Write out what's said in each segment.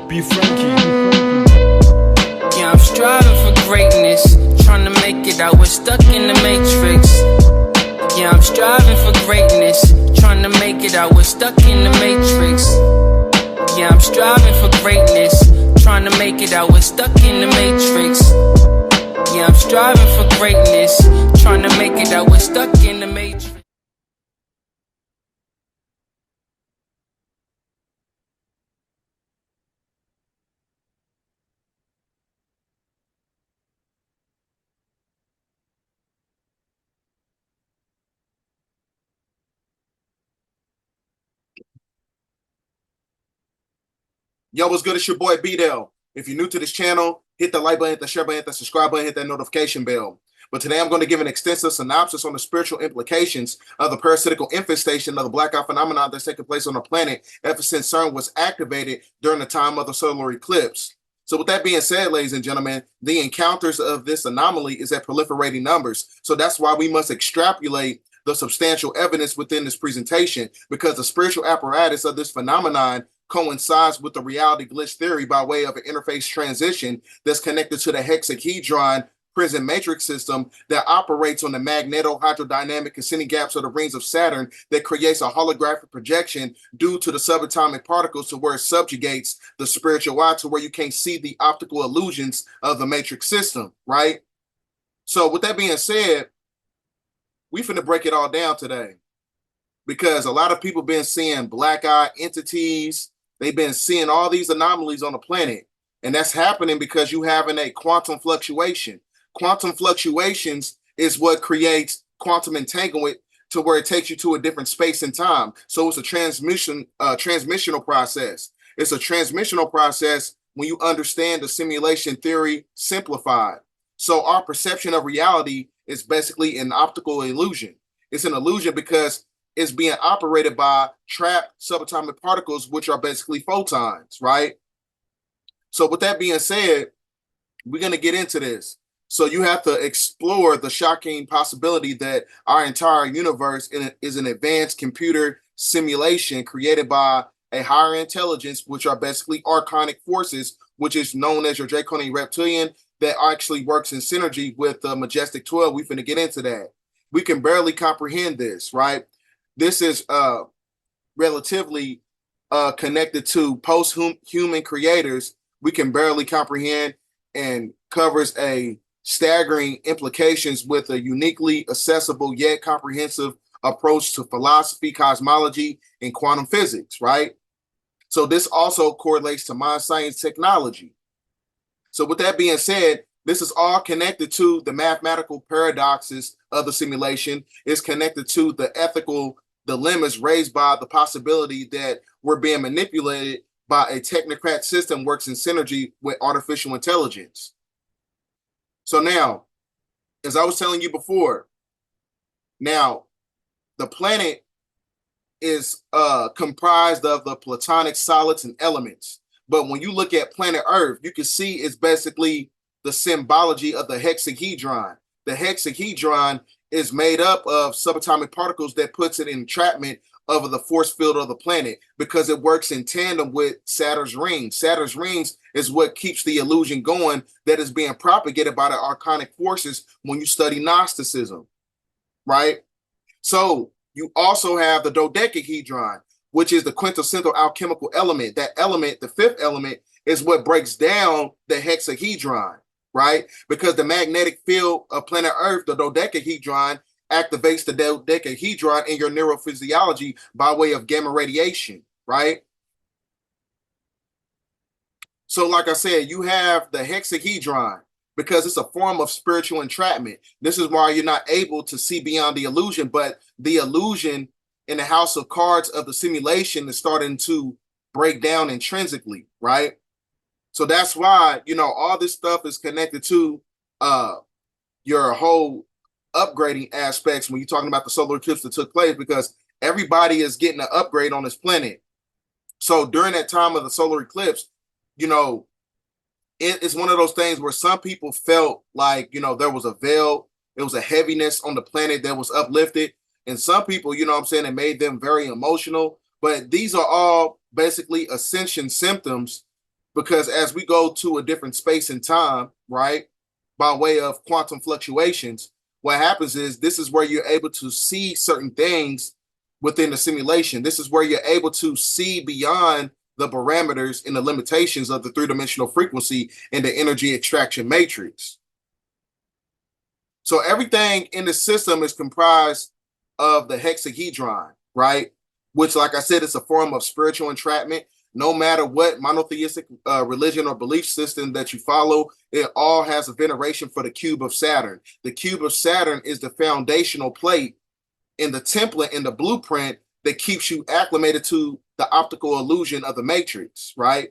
Be Frankie. Yeah, I'm striving for greatness, trying to make it out. We're stuck in the matrix. Yeah, I'm striving for greatness, trying to make it out. We're stuck in the matrix. Yeah, I'm striving for greatness, trying to make it out. We're stuck in the matrix. Yeah, I'm striving for greatness, trying to make it out. We're stuck in the matrix. Yo, what's good? It's your boy B-Dell. If you're new to this channel, hit the like button, hit the share button, hit the subscribe button, hit that notification bell. But today I'm going to give an extensive synopsis on the spiritual implications of the parasitical infestation of the blackout phenomenon that's taken place on the planet ever since CERN was activated during the time of the solar eclipse. So with that being said, ladies and gentlemen, the encounters of this anomaly is at proliferating numbers. So that's why we must extrapolate the substantial evidence within this presentation, because the spiritual apparatus of this phenomenon coincides with the reality glitch theory by way of an interface transition that's connected to the hexahedron prism matrix system that operates on the magneto-hydrodynamic ascending gaps of the rings of Saturn that creates a holographic projection due to the subatomic particles to where it subjugates the spiritual eye to where you can't see the optical illusions of the matrix system, right? So with that being said, we finna break it all down today, because a lot of people been seeing black eye entities. They've been seeing all these anomalies on the planet, and that's happening because you having a quantum fluctuation. Quantum fluctuations is what creates quantum entanglement to where it takes you to a different space and time. So it's a transmissional process. It's a transmissional process when you understand the simulation theory simplified. So our perception of reality is basically an optical illusion. It's an illusion because is being operated by trapped subatomic particles, which are basically photons, right? So with that being said, we're going to get into this. So you have to explore the shocking possibility that our entire universe is an advanced computer simulation created by a higher intelligence, which are basically archonic forces, which is known as your draconian reptilian, that actually works in synergy with the majestic 12. We're going to get into that. We can barely comprehend this, right? This is relatively connected to post-human creators. We can barely comprehend, and covers a staggering implications with a uniquely accessible yet comprehensive approach to philosophy, cosmology, and quantum physics, right? So this also correlates to mind science technology. So with that being said, this is all connected to the mathematical paradoxes of the simulation. It's connected to the ethical dilemmas raised by the possibility that we're being manipulated by a technocrat system works in synergy with artificial intelligence. So now, as I was telling you before, now the planet is comprised of the platonic solids and elements. But when you look at planet Earth, you can see it's basically the symbology of the hexahedron. The hexahedron is made up of subatomic particles that puts it in entrapment of the force field of the planet, because it works in tandem with Saturn's rings. Saturn's rings is what keeps the illusion going that is being propagated by the archonic forces when you study Gnosticism, right? So you also have the dodecahedron, which is the quintessential alchemical element. That element, the fifth element, is what breaks down the hexahedron, right? Because the magnetic field of planet Earth, the dodecahedron, activates the dodecahedron in your neurophysiology by way of gamma radiation, right? So like I said, you have the hexahedron because it's a form of spiritual entrapment. This is why you're not able to see beyond the illusion, but the illusion in the house of cards of the simulation is starting to break down intrinsically, right? So that's why, you know, all this stuff is connected to your whole upgrading aspects when you're talking about the solar eclipse that took place, because everybody is getting an upgrade on this planet. So during that time of the solar eclipse, you know, it's one of those things where some people felt like, you know, there was a veil, it was a heaviness on the planet that was uplifted. And some people, you know what I'm saying, it made them very emotional. But these are all basically ascension symptoms, because as we go to a different space and time, right, by way of quantum fluctuations, what happens is this is where you're able to see certain things within the simulation. This is where you're able to see beyond the parameters and the limitations of the three-dimensional frequency and the energy extraction matrix. So everything in the system is comprised of the hexahedron, right? Which, like I said, is a form of spiritual entrapment. No matter what monotheistic religion or belief system that you follow, it all has a veneration for the cube of Saturn. The cube of Saturn is the foundational plate in the template, in the blueprint that keeps you acclimated to the optical illusion of the matrix, right?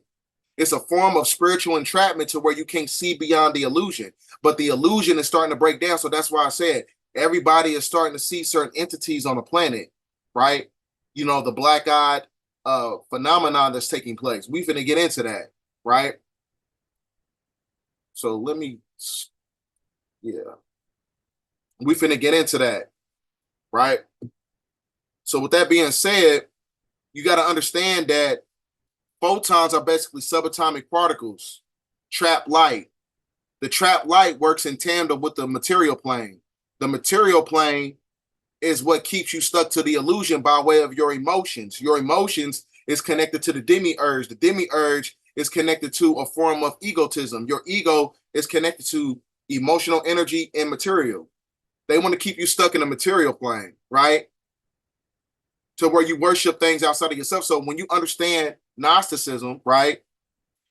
It's a form of spiritual entrapment to where you can't see beyond the illusion, but the illusion is starting to break down. So that's why I said everybody is starting to see certain entities on the planet, right? You know, the black-eyed phenomenon that's taking place. We finna get into that, right? So let me, yeah, we finna get into that, right? So with that being said, you got to understand that photons are basically subatomic particles, trapped light. The trapped light works in tandem with the material plane. The material plane is what keeps you stuck to the illusion by way of your emotions. Your emotions is connected to the demiurge. The demiurge is connected to a form of egotism. Your ego is connected to emotional energy and material. They want to keep you stuck in the material plane, right? To where you worship things outside of yourself. So when you understand Gnosticism, right,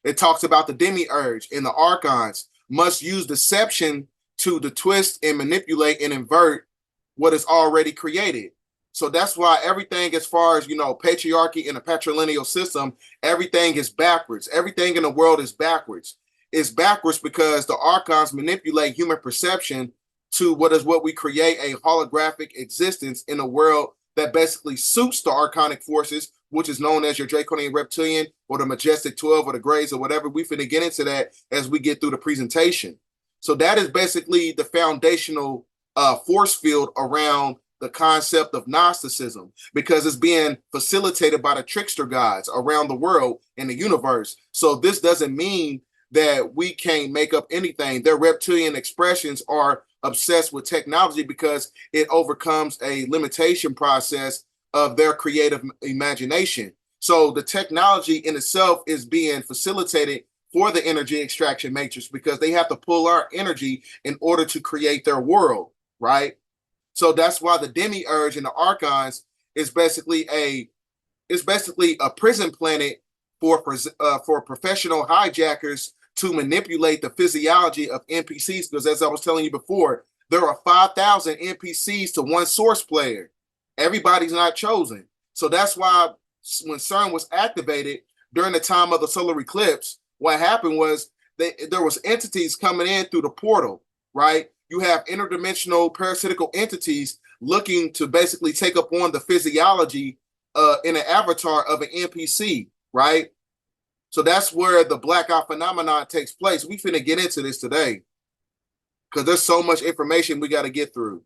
it talks about the demiurge and the archons must use deception to twist and manipulate and invert what is already created. So that's why everything, as far as, you know, patriarchy in a patrilineal system, everything is backwards. Everything in the world is backwards. It's backwards because the archons manipulate human perception to what we create, a holographic existence in a world that basically suits the archonic forces, which is known as your draconian reptilian or the majestic 12 or the grays or whatever. We finna get into that as we get through the presentation. So that is basically the foundational force field around the concept of Gnosticism, because it's being facilitated by the trickster gods around the world in the universe. So this doesn't mean that we can't make up anything. Their reptilian expressions are obsessed with technology because it overcomes a limitation process of their creative imagination. So the technology in itself is being facilitated for the energy extraction matrix because they have to pull our energy in order to create their world, right? So that's why the demiurge and the archons is basically a prison planet for professional hijackers to manipulate the physiology of NPCs. Because as I was telling you before, there are 5,000 NPCs to one source player. Everybody's not chosen. So that's why when CERN was activated during the time of the solar eclipse, what happened was there was entities coming in through the portal, right? You have interdimensional parasitical entities looking to basically take up on the physiology in an avatar of an NPC, right? So that's where the blackout phenomenon takes place. We finna get into this today because there's so much information we got to get through.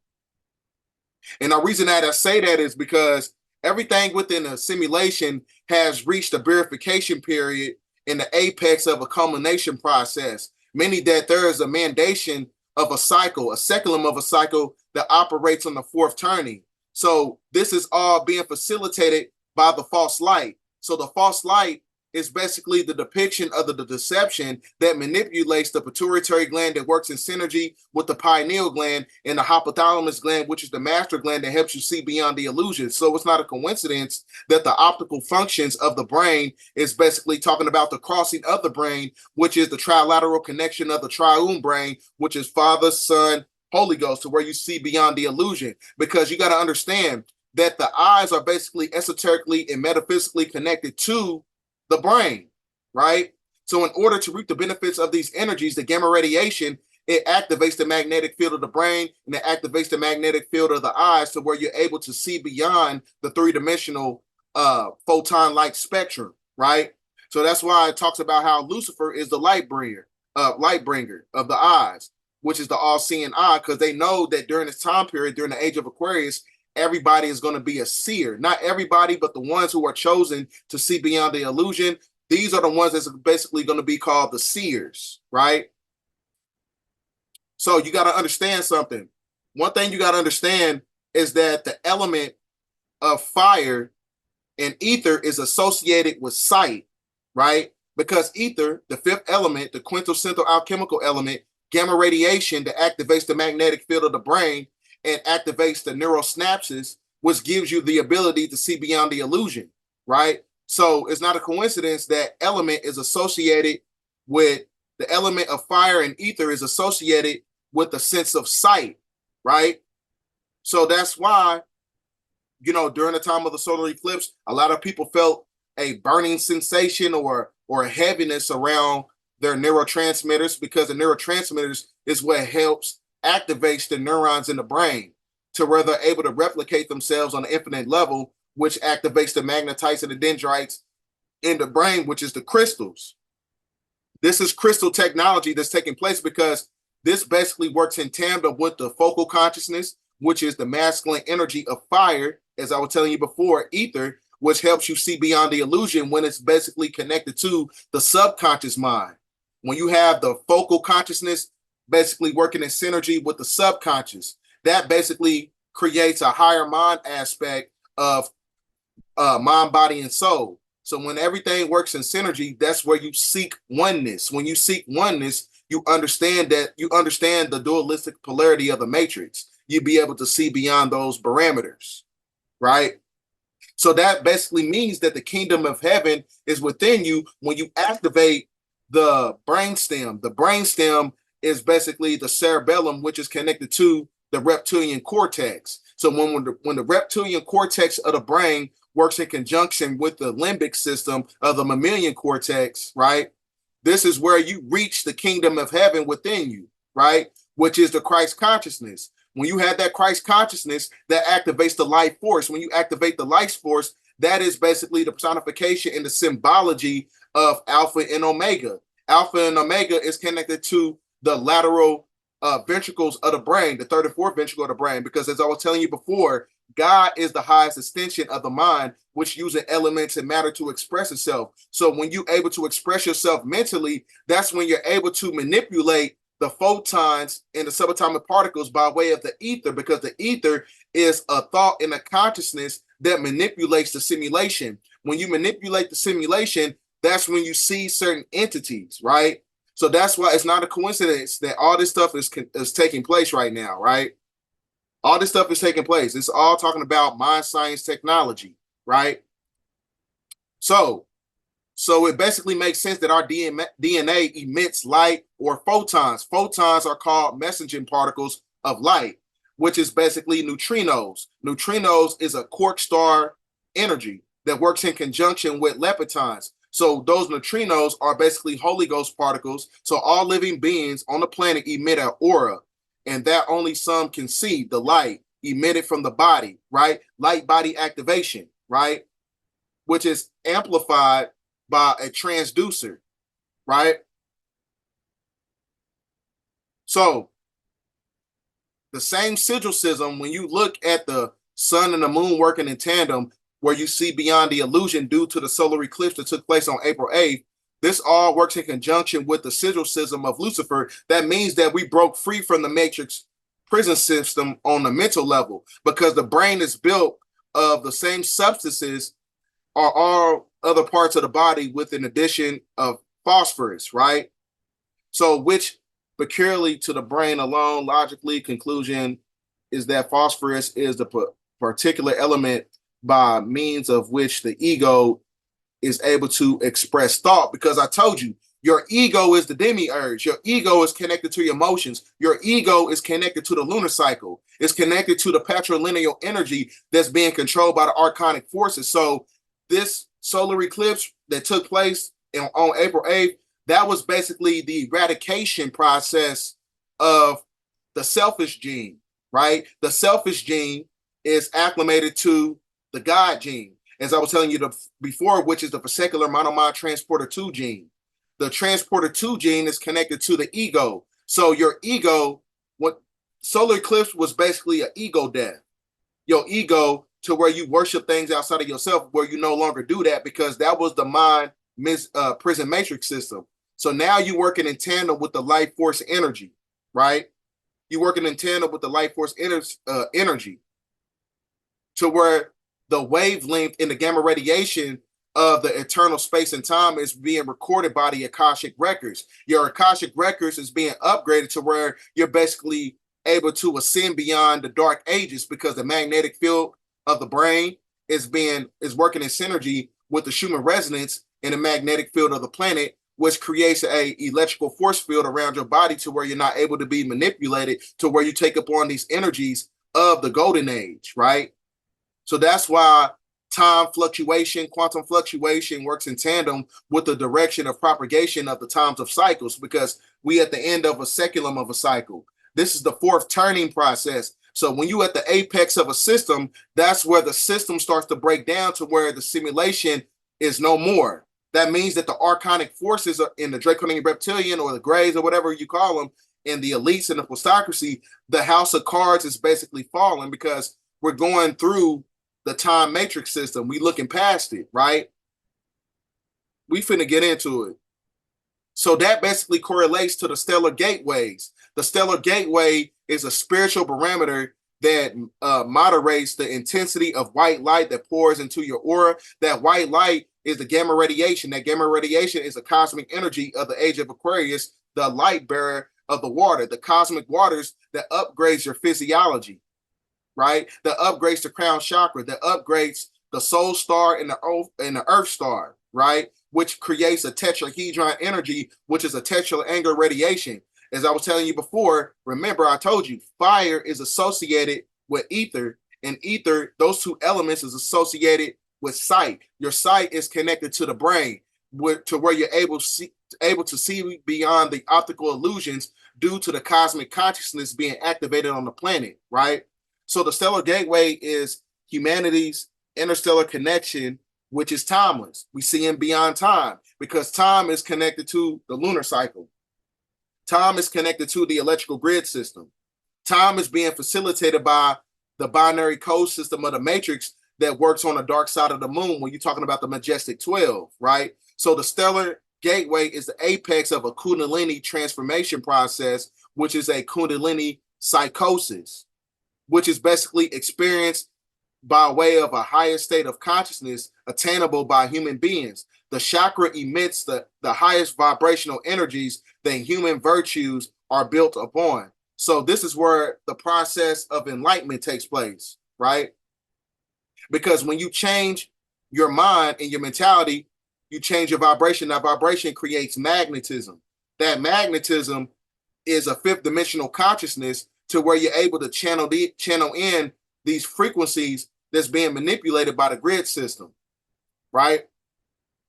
And the reason that I say that is because everything within a simulation has reached a verification period in the apex of a culmination process, meaning that there is a mandation of a cycle, a seculum of a cycle that operates on the fourth turning. So this is all being facilitated by the false light. So the false light is basically the depiction of the deception that manipulates the pituitary gland that works in synergy with the pineal gland and the hypothalamus gland, which is the master gland that helps you see beyond the illusion. So it's not a coincidence that the optical functions of the brain is basically talking about the crossing of the brain, which is the trilateral connection of the triune brain, which is Father, Son, Holy Ghost, to where you see beyond the illusion. Because you got to understand that the eyes are basically esoterically and metaphysically connected to the brain, right? So in order to reap the benefits of these energies, the gamma radiation it activates the magnetic field of the brain, and it activates the magnetic field of the eyes to where you're able to see beyond the three-dimensional photon-like spectrum, right? So that's why it talks about how Lucifer is the light bringer of the eyes, which is the all-seeing eye, because they know that during this time period, during the age of Aquarius, everybody is going to be a seer. Not everybody, but the ones who are chosen to see beyond the illusion. These are the ones that's basically going to be called the seers, right? So you got to understand something. One thing you got to understand is that the element of fire and ether is associated with sight, right? Because ether, the fifth element, the quintessential alchemical element, gamma radiation that activates the magnetic field of the brain and activates the neural synapses, which gives you the ability to see beyond the illusion, right? So it's not a coincidence that element is associated with the element of fire, and ether is associated with the sense of sight, right? So that's why, during the time of the solar eclipse, a lot of people felt a burning sensation or a heaviness around their neurotransmitters, because the neurotransmitters is what helps activates the neurons in the brain to where they're able to replicate themselves on an infinite level, which activates the magnetites and the dendrites in the brain, which is the crystals. This is crystal technology that's taking place because this basically works in tandem with the focal consciousness, which is the masculine energy of fire, as I was telling you before, ether, which helps you see beyond the illusion when it's basically connected to the subconscious mind. When you have the focal consciousness basically working in synergy with the subconscious, that basically creates a higher mind aspect of mind, body, and soul. So when everything works in synergy, that's where you seek oneness. When you seek oneness, you understand the dualistic polarity of the matrix. You'll be able to see beyond those parameters, right? So that basically means that the kingdom of heaven is within you when you activate the brainstem. The brainstem is basically the cerebellum, which is connected to the reptilian cortex. So when the reptilian cortex of the brain works in conjunction with the limbic system of the mammalian cortex, right? This is where you reach the kingdom of heaven within you, right? Which is the Christ consciousness. When you have that Christ consciousness, that activates the life force. When you activate the life force, that is basically the personification and the symbology of Alpha and Omega. Alpha and Omega is connected to the lateral ventricles of the brain, the third and fourth ventricle of the brain, because as I was telling you before, God is the highest extension of the mind, which uses elements and matter to express itself. So when you're able to express yourself mentally, that's when you're able to manipulate the photons and the subatomic particles by way of the ether, because the ether is a thought and a consciousness that manipulates the simulation. When you manipulate the simulation, that's when you see certain entities, right? So that's why it's not a coincidence that all this stuff is taking place right now, right? All this stuff is taking place. It's all talking about mind, science, technology, right? So it basically makes sense that our DNA emits light or photons. Photons are called messaging particles of light, which is basically neutrinos. Neutrinos is a quark star energy that works in conjunction with leptons. So those neutrinos are basically Holy Ghost particles. So all living beings on the planet emit an aura, and that only some can see, the light emitted from the body, right? Light body activation, right? Which is amplified by a transducer, right? So the same sigil system, when you look at the sun and the moon working in tandem, where you see beyond the illusion due to the solar eclipse that took place on April 8th, this all works in conjunction with the sigil system of Lucifer. That means that we broke free from the matrix prison system on the mental level, because the brain is built of the same substances or all other parts of the body with an addition of phosphorus, right? So which peculiarly to the brain alone, logically, conclusion is that phosphorus is the particular element by means of which the ego is able to express thought. Because I told you, your ego is the demiurge. Your ego is connected to your emotions. Your ego is connected to the lunar cycle. It's connected to the patrilineal energy that's being controlled by the archonic forces. So this solar eclipse that took place on April 8th, that was basically the eradication process of the selfish gene, right? The selfish gene is acclimated to the God gene, as I was telling you before, which is the vesicular monomod transporter 2 gene. The transporter 2 gene is connected to the ego. So your ego, what solar eclipse was basically an ego death. Your ego to where you worship things outside of yourself, where you no longer do that because that was the mind prison matrix system. So now you're working in tandem with the life force energy, right? You're working in tandem with the life force energy to where the wavelength in the gamma radiation of the eternal space and time is being recorded by the Akashic records. Your Akashic records is being upgraded to where you're basically able to ascend beyond the dark ages because the magnetic field of the brain is working in synergy with the Schumann resonance in the magnetic field of the planet, which creates a electrical force field around your body to where you're not able to be manipulated, to where you take up on these energies of the golden age, right? So that's why time fluctuation, quantum fluctuation works in tandem with the direction of propagation of the times of cycles, because we at the end of a seculum of a cycle. This is the fourth turning process. So when you at the apex of a system, that's where the system starts to break down to where the simulation is no more. That means that the archonic forces are in the Draconian reptilian or the grays or whatever you call them, in the elites and the plutocracy, the house of cards is basically falling because we're going through the time matrix system. We looking past it, right? We finna get into it. So that basically correlates to the stellar gateways. The stellar gateway is a spiritual barometer that moderates the intensity of white light that pours into your aura. That white light is the gamma radiation. That gamma radiation is the cosmic energy of the age of Aquarius, the light bearer of the water, the cosmic waters that upgrades your physiology, right? That upgrades the crown chakra, that upgrades the soul star and the earth star, right? Which creates a tetrahedron energy, which is a tetraangular radiation. As I was telling you before, remember I told you fire is associated with ether, and ether, those two elements is associated with sight. Your sight is connected to the brain, to where you're able to see beyond the optical illusions due to the cosmic consciousness being activated on the planet, right? So the stellar gateway is humanity's interstellar connection, which is timeless. We see in beyond time because time is connected to the lunar cycle. Time is connected to the electrical grid system. Time is being facilitated by the binary code system of the matrix that works on the dark side of the moon when you're talking about the majestic 12, right? So the stellar gateway is the apex of a Kundalini transformation process, which is a Kundalini psychosis, which is basically experienced by way of a higher state of consciousness attainable by human beings. The chakra emits the highest vibrational energies that human virtues are built upon. So this is where the process of enlightenment takes place, right? Because when you change your mind and your mentality, you change your vibration. That vibration creates magnetism. That magnetism is a fifth dimensional consciousness to where you're able to channel in these frequencies that's being manipulated by the grid system, right?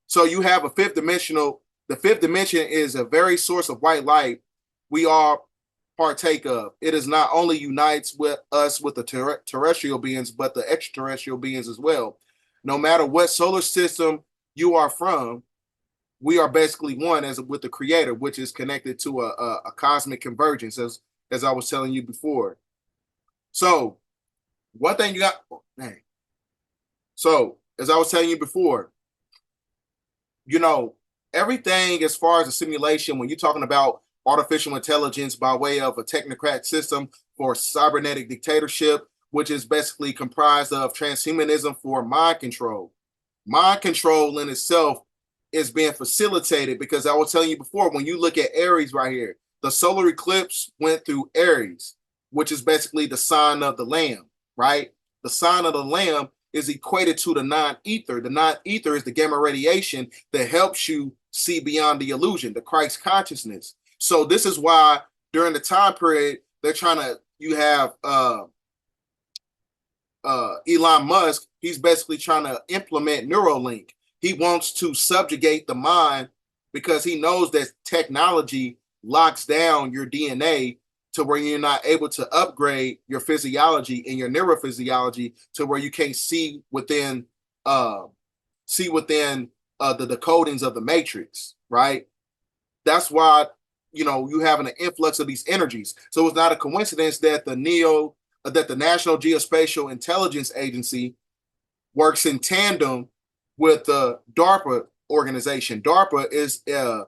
So you have a fifth dimensional. The fifth dimension is a very source of white light we all partake of. It is not only unites with us with the terrestrial beings, but the extraterrestrial beings as well. No matter what solar system you are from, we are basically one with the creator, which is connected to a cosmic convergence, as I was telling you before. So one thing you got, so as I was telling you before, everything as far as a simulation, when you're talking about artificial intelligence by way of a technocrat system for cybernetic dictatorship, which is basically comprised of transhumanism for mind control. Mind control in itself is being facilitated because I was telling you before, when you look at Aries right here, the solar eclipse went through Aries, which is basically the sign of the Lamb, right? The sign of the Lamb is equated to the non-ether. The non-ether is the gamma radiation that helps you see beyond the illusion, the Christ consciousness. So this is why during the time period, you have Elon Musk, he's basically trying to implement Neuralink. He wants to subjugate the mind because he knows that technology locks down your DNA to where you're not able to upgrade your physiology and your neurophysiology to where you can't see within the decodings of the matrix, right? That's why you having an influx of these energies. So it's not a coincidence that the National Geospatial Intelligence Agency works in tandem with the DARPA organization. DARPA is the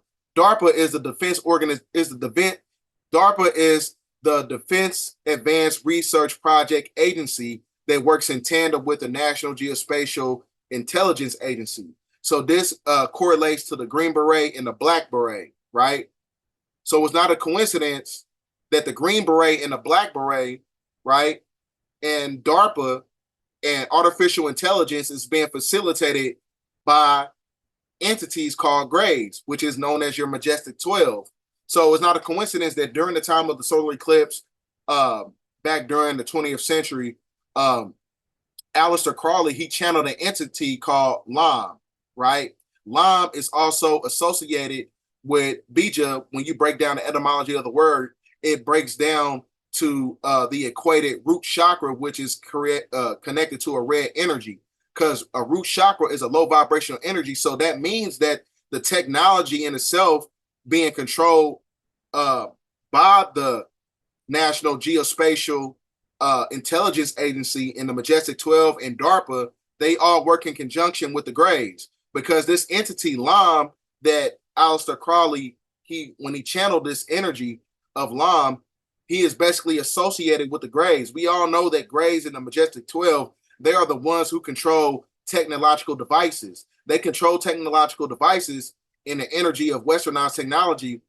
defense DARPA is the Defense Advanced Research Project Agency that works in tandem with the National Geospatial Intelligence Agency. So this correlates to the Green Beret and the Black Beret, right? So it's not a coincidence that the Green Beret and the Black Beret, right, and DARPA and artificial intelligence is being facilitated by entities called Grays, which is known as your Majestic 12. So it's not a coincidence that during the time of the solar eclipse, back during the 20th century, Aleister Crowley, he channeled an entity called Lam, right? Lam is also associated with Bija. When you break down the etymology of the word, it breaks down to the equated root chakra, which is connected to a red energy, because a root chakra is a low vibrational energy. So that means that the technology in itself being controlled by the National Geospatial Intelligence Agency and the Majestic 12 and DARPA, they all work in conjunction with the Greys, because this entity Lam that Aleister Crowley, when he channeled this energy of Lam, he is basically associated with the Greys. We all know that Greys and the Majestic 12, they are the ones who control technological devices. They control technological devices in the energy of westernized technology.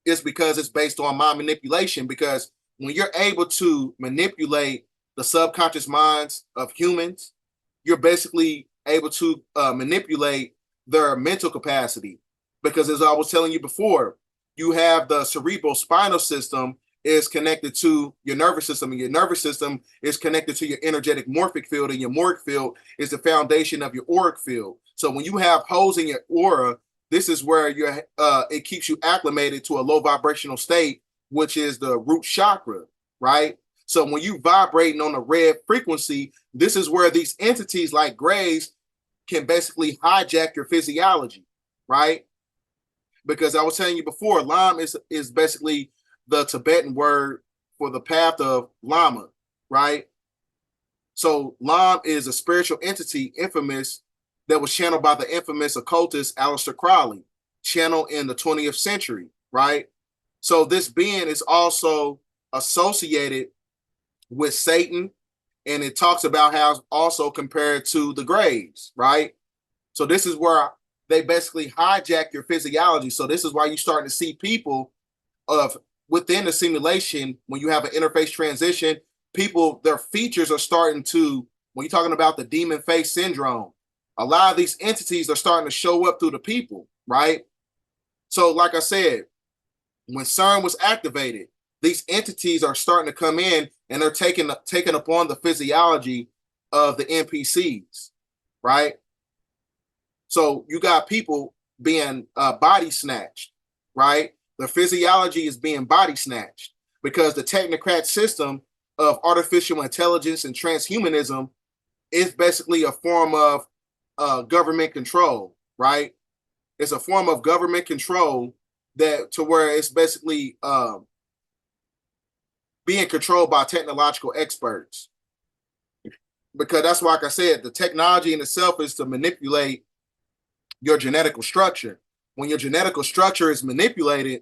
Is because it's based on mind manipulation, because when you're able to manipulate the subconscious minds of humans, you're basically able to manipulate their mental capacity. Because as I was telling you before, you have the cerebral spinal system is connected to your nervous system, and your nervous system is connected to your energetic morphic field, and your morphic field is the foundation of your auric field. So when you have holes in your aura, this is where it keeps you acclimated to a low vibrational state, which is the root chakra, right? So when you vibrating on a red frequency, this is where these entities like Greys can basically hijack your physiology, right? Because I was telling you before, Lam is basically the Tibetan word for the path of Lama, right? So Lam is a spiritual entity infamous that was channeled by the infamous occultist Aleister Crowley, channeled in the 20th century, right? So this being is also associated with Satan, and it talks about how it's also compared to the Greys, right? So this is where they basically hijack your physiology. So this is why you're starting to see people within the simulation, when you have an interface transition, people, their features are starting to, when you're talking about the demon face syndrome, a lot of these entities are starting to show up through the people, right? So like I said, when CERN was activated, these entities are starting to come in, and they're taking upon the physiology of the NPCs, right? So you got people being body snatched, right? The physiology is being body snatched because the technocrat system of artificial intelligence and transhumanism is basically a form of government control, right? It's a form of government control that to where it's basically being controlled by technological experts. Because that's why, like I said, the technology in itself is to manipulate your genetical structure. When your genetical structure is manipulated,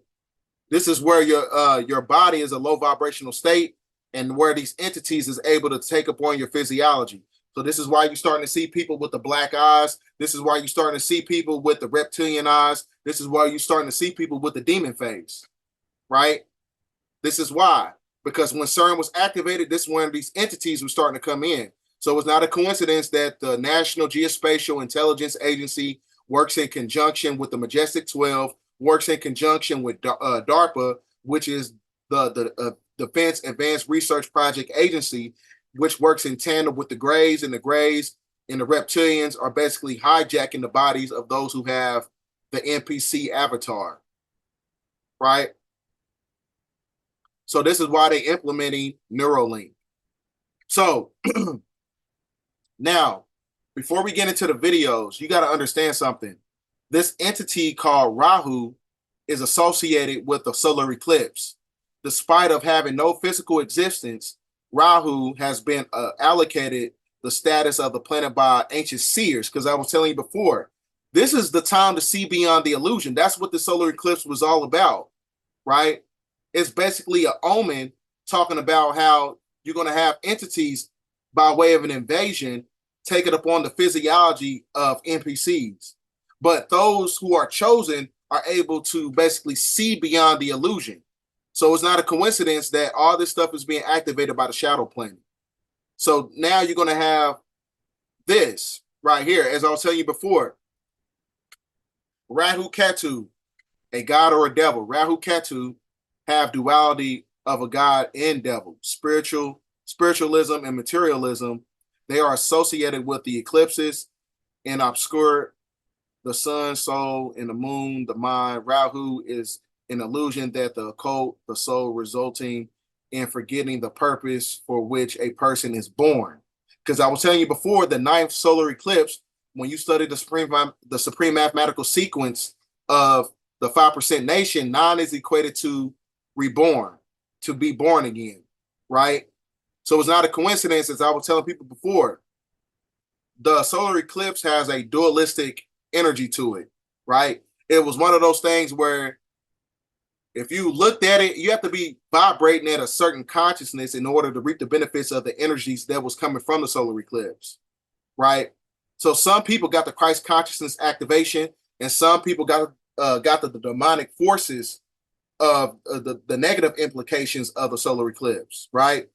this is where your body is a low vibrational state, and where these entities is able to take upon your physiology. So this is why you're starting to see people with the black eyes. This is why you're starting to see people with the reptilian eyes. This is why you're starting to see people with the demon face, right? This is why. Because when CERN was activated, this is when these entities were starting to come in. So it's not a coincidence that the National Geospatial Intelligence Agency works in conjunction with the Majestic 12, works in conjunction with DARPA, which is the Defense Advanced Research Project Agency, which works in tandem with the Greys, and the Greys and the reptilians are basically hijacking the bodies of those who have the NPC avatar, right? So this is why they implementing Neuralink. So now, before we get into the videos, you got to understand something. This entity called Rahu is associated with the solar eclipse. Despite of having no physical existence, Rahu has been allocated the status of the planet by ancient seers, because I was telling you before, this is the time to see beyond the illusion. That's what the solar eclipse was all about, right? It's basically an omen talking about how you're going to have entities by way of an invasion take it upon the physiology of NPCs. But those who are chosen are able to basically see beyond the illusion. So it's not a coincidence that all this stuff is being activated by the shadow planet. So now you're going to have this right here, as I was telling you before. Rahu Ketu, a god or a devil. Rahu Ketu have duality of a god and devil. Spiritualism and materialism, they are associated with the eclipses and obscure the sun, soul, and the moon, the mind. Rahu is an illusion that the occult, the soul, resulting in forgetting the purpose for which a person is born. Because I was telling you before, the ninth solar eclipse, when you study the supreme mathematical sequence of the 5% nation, 9 is equated to reborn, to be born again, right? So it's not a coincidence, as I was telling people before. The solar eclipse has a dualistic energy to it, right? It was one of those things where if you looked at it, you have to be vibrating at a certain consciousness in order to reap the benefits of the energies that was coming from the solar eclipse, right? So some people got the Christ consciousness activation, and some people got the demonic forces of the negative implications of the solar eclipse, right?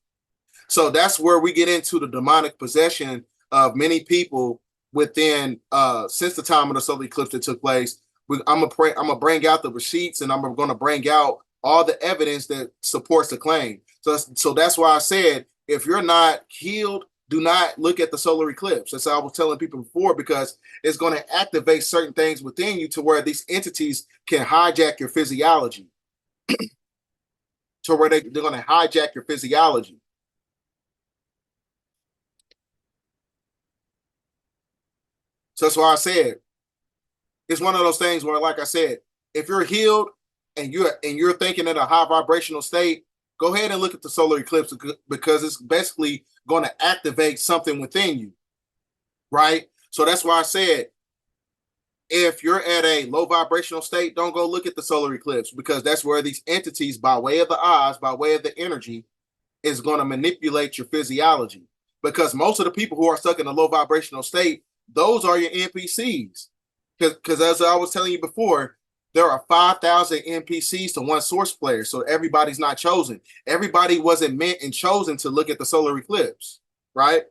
So that's where we get into the demonic possession of many people within since the time of the solar eclipse that took place. I'm gonna bring out the receipts, and I'm gonna bring out all the evidence that supports the claim. So that's why I said, if you're not healed, do not look at the solar eclipse. That's how I was telling people before, because it's going to activate certain things within you to where these entities can hijack your physiology, to where they're going to hijack your physiology. So that's why I said it's one of those things where, like I said, if you're healed and you're thinking in a high vibrational state, go ahead and look at the solar eclipse, because it's basically going to activate something within you, right? So that's why I said, if you're at a low vibrational state, don't go look at the solar eclipse, because that's where these entities, by way of the eyes, by way of the energy, is going to manipulate your physiology. Because most of the people who are stuck in a low vibrational state, those are your NPCs. Because as I was telling you before, there are 5,000 NPCs to one source player. So everybody's not chosen. Everybody wasn't meant and chosen to look at the solar eclipse, right?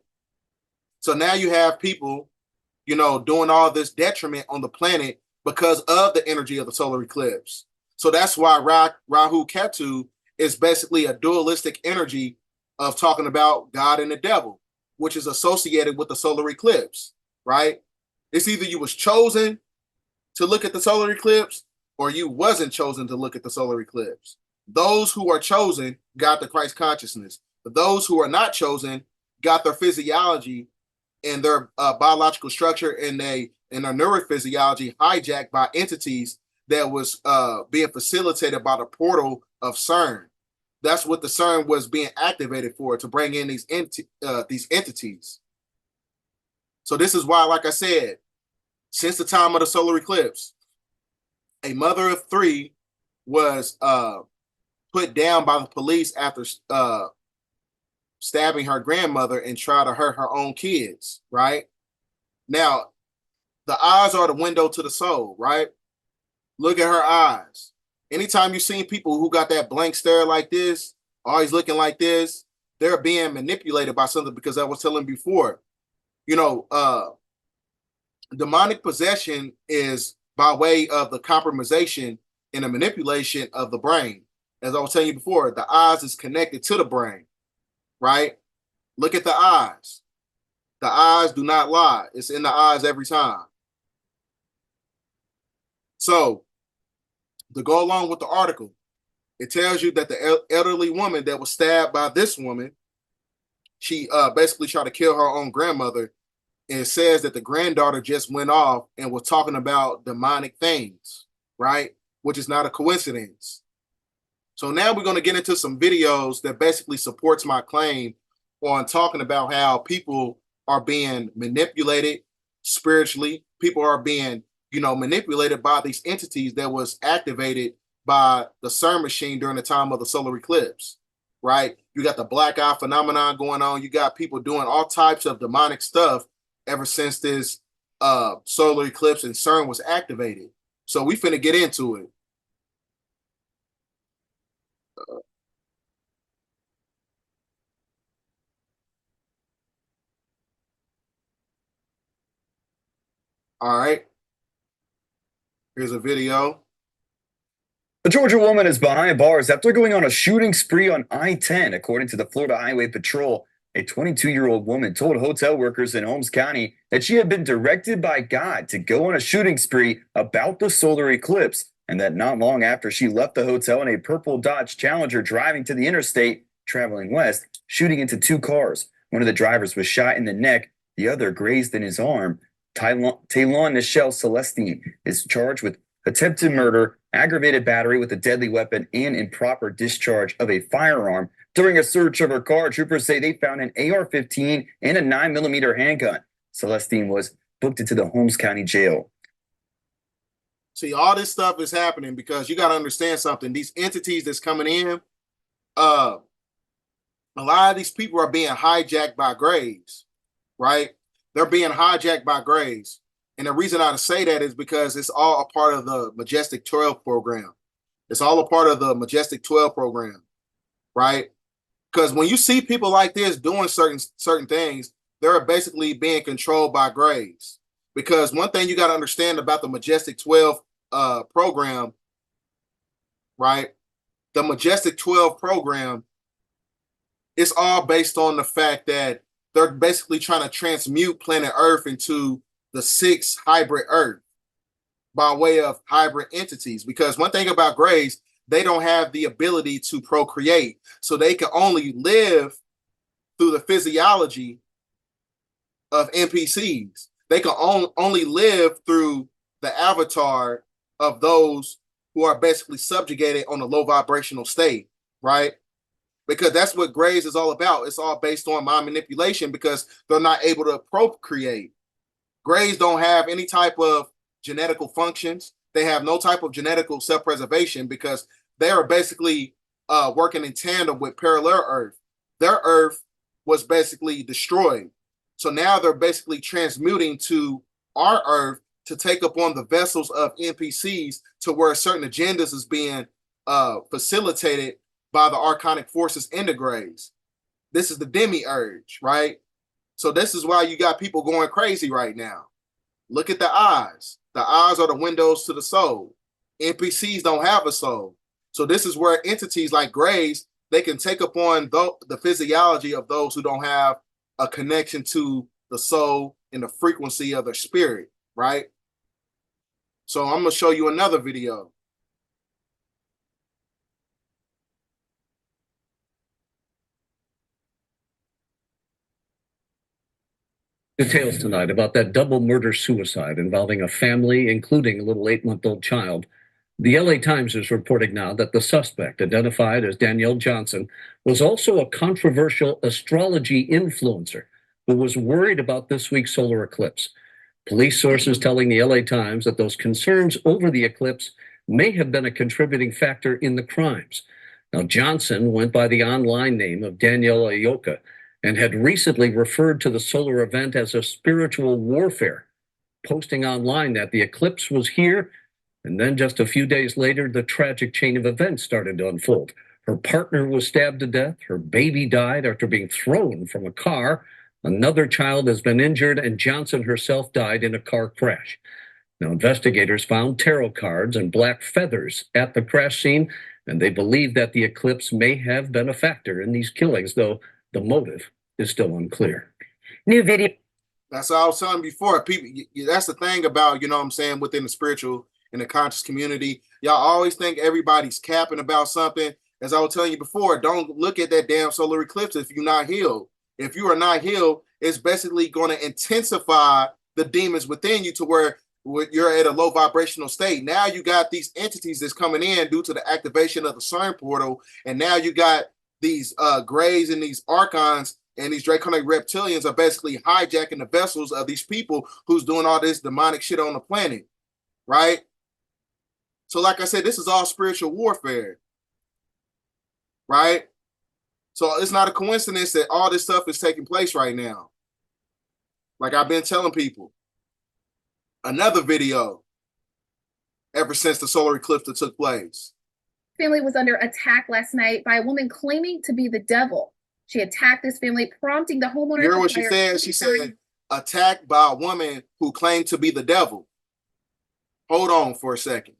So now you have people, doing all this detriment on the planet because of the energy of the solar eclipse. So that's why Rahu Ketu is basically a dualistic energy of talking about God and the devil, which is associated with the solar eclipse, right? It's either you was chosen to look at the solar eclipse or you wasn't chosen to look at the solar eclipse. Those who are chosen got the Christ consciousness. But those who are not chosen got their physiology and their biological structure and their neurophysiology hijacked by entities that was being facilitated by the portal of CERN. That's what the CERN was being activated for, to bring in these entities. So this is why, like I said, since the time of the solar eclipse, a mother of 3 was put down by the police after stabbing her grandmother and try to hurt her own kids, right? Now, the eyes are the window to the soul, right? Look at her eyes. Anytime you've seen people who got that blank stare like this, always looking like this, they're being manipulated by something, because I was telling before, demonic possession is by way of the compromisation and the manipulation of the brain. As I was telling you before, the eyes is connected to the brain, right? Look at the eyes. The eyes do not lie. It's in the eyes every time. So, to go along with the article, It tells you that the elderly woman that was stabbed by this woman, she basically tried to kill her own grandmother. And it says that the granddaughter just went off and was talking about demonic things, right? Which is not a coincidence. So now we're going to get into some videos that basically supports my claim on talking about how people are being manipulated spiritually. People are being, manipulated by these entities that was activated by the CERN machine during the time of the solar eclipse, right? You got the black eye phenomenon going on. You got people doing all types of demonic stuff ever since this solar eclipse and CERN was activated. So we finna get into it. All right. Here's a video. A Georgia woman is behind bars after going on a shooting spree on I-10, according to the Florida Highway Patrol. A 22-year-old woman told hotel workers in Holmes County that she had been directed by God to go on a shooting spree about the solar eclipse, and that not long after she left the hotel in a purple Dodge Challenger driving to the interstate, traveling west, shooting into two cars. One of the drivers was shot in the neck, the other grazed in his arm. Talon Nichelle Celestine is charged with attempted murder, aggravated battery with a deadly weapon, and improper discharge of a firearm. During a search of her car, troopers say they found an AR-15 and a 9mm handgun. Celestine was booked into the Holmes County Jail. See, all this stuff is happening because you got to understand something. These entities that's coming in, a lot of these people are being hijacked by grays, right? They're being hijacked by grays. And the reason I say that is because it's all a part of the Majestic 12 program. It's all a part of the Majestic 12 program, right? Because when you see people like this doing certain things, they're basically being controlled by grays. Because one thing you got to understand about the Majestic 12 program, right? The Majestic 12 program is all based on the fact that they're basically trying to transmute planet Earth into the 6th hybrid Earth by way of hybrid entities. Because one thing about grays, they don't have the ability to procreate. So they can only live through the physiology of NPCs. They can only live through the avatar of those who are basically subjugated on a low vibrational state, right? Because that's what grays is all about. It's all based on mind manipulation because they're not able to procreate. Grays don't have any type of genetical functions. They have no type of genetical self-preservation because they are basically working in tandem with parallel Earth. Their Earth was basically destroyed. So now they're basically transmuting to our Earth to take upon the vessels of NPCs to where certain agendas is being facilitated by the Archonic forces in the grays. This is the demiurge, right? So this is why you got people going crazy right now. Look at the eyes. The eyes are the windows to the soul. NPCs don't have a soul. So this is where entities like grays, they can take upon the physiology of those who don't have a connection to the soul and the frequency of their spirit, right? So I'm going to show you another video. Details tonight about that double murder-suicide involving a family, including a little 8-month-old child. The LA Times is reporting now that the suspect, identified as Danielle Johnson, was also a controversial astrology influencer who was worried about this week's solar eclipse. Police sources telling the LA Times that those concerns over the eclipse may have been a contributing factor in the crimes. Now, Johnson went by the online name of Danielle Ayoka and had recently referred to the solar event as a spiritual warfare, posting online that the eclipse was here, and then just a few days later, the tragic chain of events started to unfold. Her partner was stabbed to death, her baby died after being thrown from a car, another child has been injured, and Johnson herself died in a car crash. Now, investigators found tarot cards and black feathers at the crash scene, and they believe that the eclipse may have been a factor in these killings, though the motive is still unclear. New video. That's what I was telling before. People, that's the thing about, you know what I'm saying, within the spiritual in the conscious community. Y'all always think everybody's capping about something. As I was telling you before, don't look at that damn solar eclipse if you're not healed. If you are not healed, it's basically going to intensify the demons within you to where you're at a low vibrational state. Now you got these entities that's coming in due to the activation of the CERN portal, and now you got these grays and these archons and these draconic reptilians are basically hijacking the vessels of these people who's doing all this demonic shit on the planet, right? So like I said, this is all spiritual warfare, right? So it's not a coincidence that all this stuff is taking place right now. Like I've been telling people, another video ever since the solar eclipse that took place. Family was under attack last night by a woman claiming to be the devil. She attacked this family, prompting the homeowner. You heard what she said? She said, attacked by a woman who claimed to be the devil. Hold on for a second.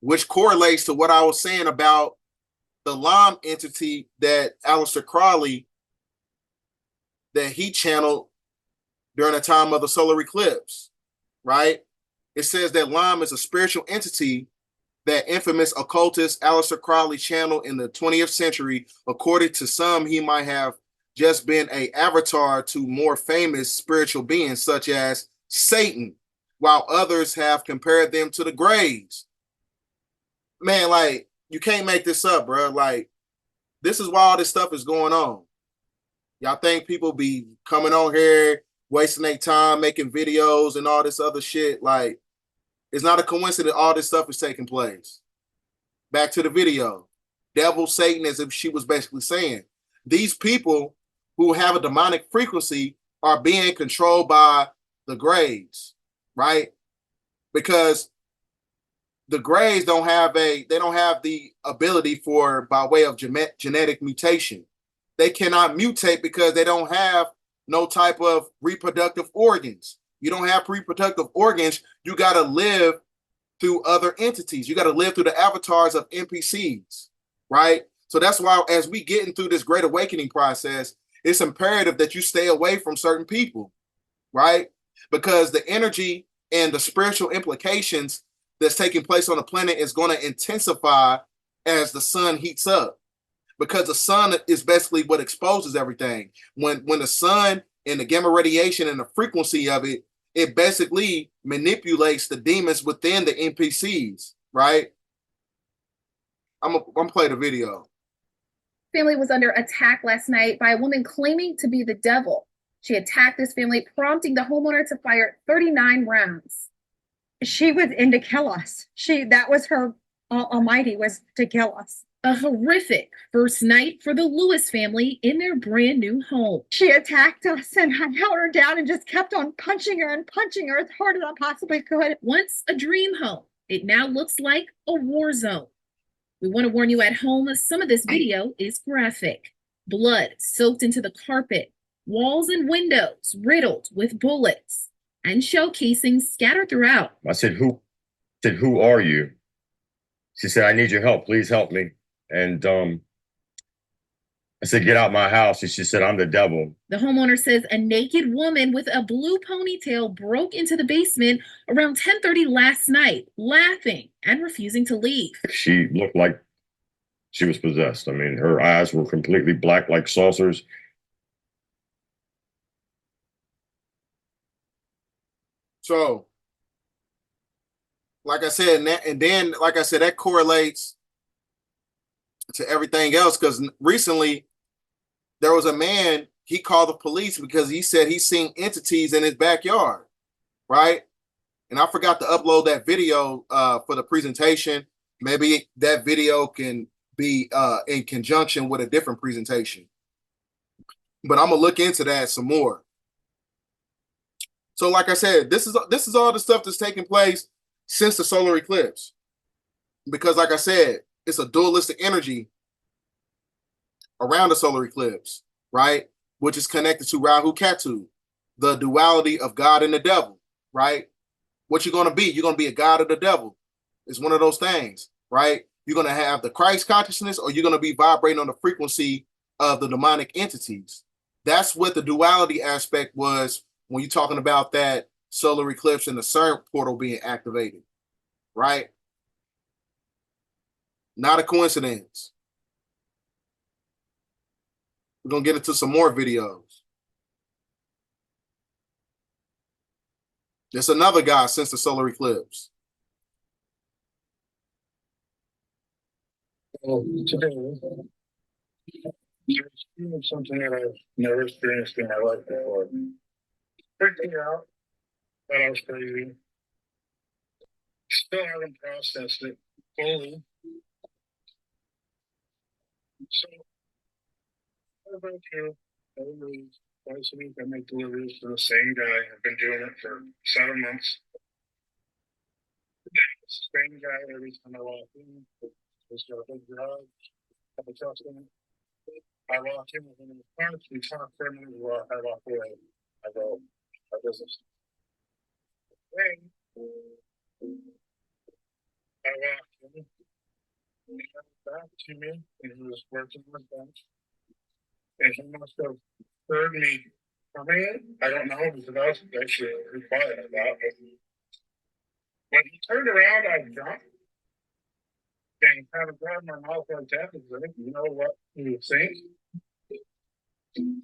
Which correlates to what I was saying about the Lam entity that Aleister Crowley, that he channeled during the time of the solar eclipse, right? It says that Lam is a spiritual entity that infamous occultist Aleister Crowley channeled in the 20th century. According to some, he might have just been an avatar to more famous spiritual beings such as Satan, while others have compared them to the Greys. Man, like, you can't make this up, bro. Like, this is why all this stuff is going on. Y'all think people be coming on here, wasting their time, making videos and all this other shit. Like, it's not a coincidence all this stuff is taking place. Back to the video. Devil, Satan, as if she was basically saying, these people who have a demonic frequency are being controlled by the Greys, right? Because the Greys don't have the ability for, by way of genetic mutation. They cannot mutate because they don't have no type of reproductive organs. You don't have reproductive organs. You got to live through other entities. You got to live through the avatars of NPCs, right? So that's why as we getting through this great awakening process, it's imperative that you stay away from certain people, right? Because the energy and the spiritual implications that's taking place on the planet is going to intensify as the sun heats up. Because the sun is basically what exposes everything. When the sun and the gamma radiation and the frequency of it, it basically manipulates the demons within the NPCs, right? I'm gonna play the video. Family was under attack last night by a woman claiming to be the devil. She attacked this family, prompting the homeowner to fire 39 rounds. She was in to kill us. That was her almighty, was to kill us. A horrific first night for the Lewis family in their brand new home. She attacked us and I held her down and just kept on punching her as hard as I possibly could. Once a dream home, it now looks like a war zone. We want to warn you at home, some of this video is graphic. Blood soaked into the carpet, walls and windows riddled with bullets, and shell casings scattered throughout. I said, who are you? She said, I need your help. Please help me. And I said, get out my house. And she said, I'm the devil. The homeowner says a naked woman with a blue ponytail broke into the basement around 10:30 last night, laughing and refusing to leave. She looked like she was possessed. I mean, her eyes were completely black like saucers. So, like I said, that correlates to everything else, because recently there was a man, he called the police because he said he's seen entities in his backyard, right? And I forgot to upload that video for the presentation. Maybe that video can be in conjunction with a different presentation, but I'm gonna look into that some more. So like I said, this is all the stuff that's taking place since the solar eclipse, because like I said, it's a dualistic energy around the solar eclipse, right? Which is connected to Rahu Ketu, the duality of God and the devil, right? What you're going to be? You're going to be a god or the devil. It's one of those things, right? You're going to have the Christ consciousness, or you're going to be vibrating on the frequency of the demonic entities. That's what the duality aspect was when you're talking about that solar eclipse and the CERN portal being activated. right? Not a coincidence. We're going to get into some more videos. There's another guy since the solar eclipse. Well, today, there's something that I've never experienced in my life before. Freaked me out. Thought I was crazy. Still haven't processed it fully. So, what about you? Every twice a week, I make deliveries to the same guy. I've been doing it for 7 months. It's the same guy every time I walk in. He's got a big garage. I have a trust in it. I walk in with him in the car. We talk for a minute. I walk away. I go, our business. Hey. I walked in. He came back to me, and he was working on the bench. And he must have heard me coming in. I don't know, because I was actually really quiet about it. When he turned around, I jumped and kind of grabbed my mouth like that because I didn't know what he was saying. And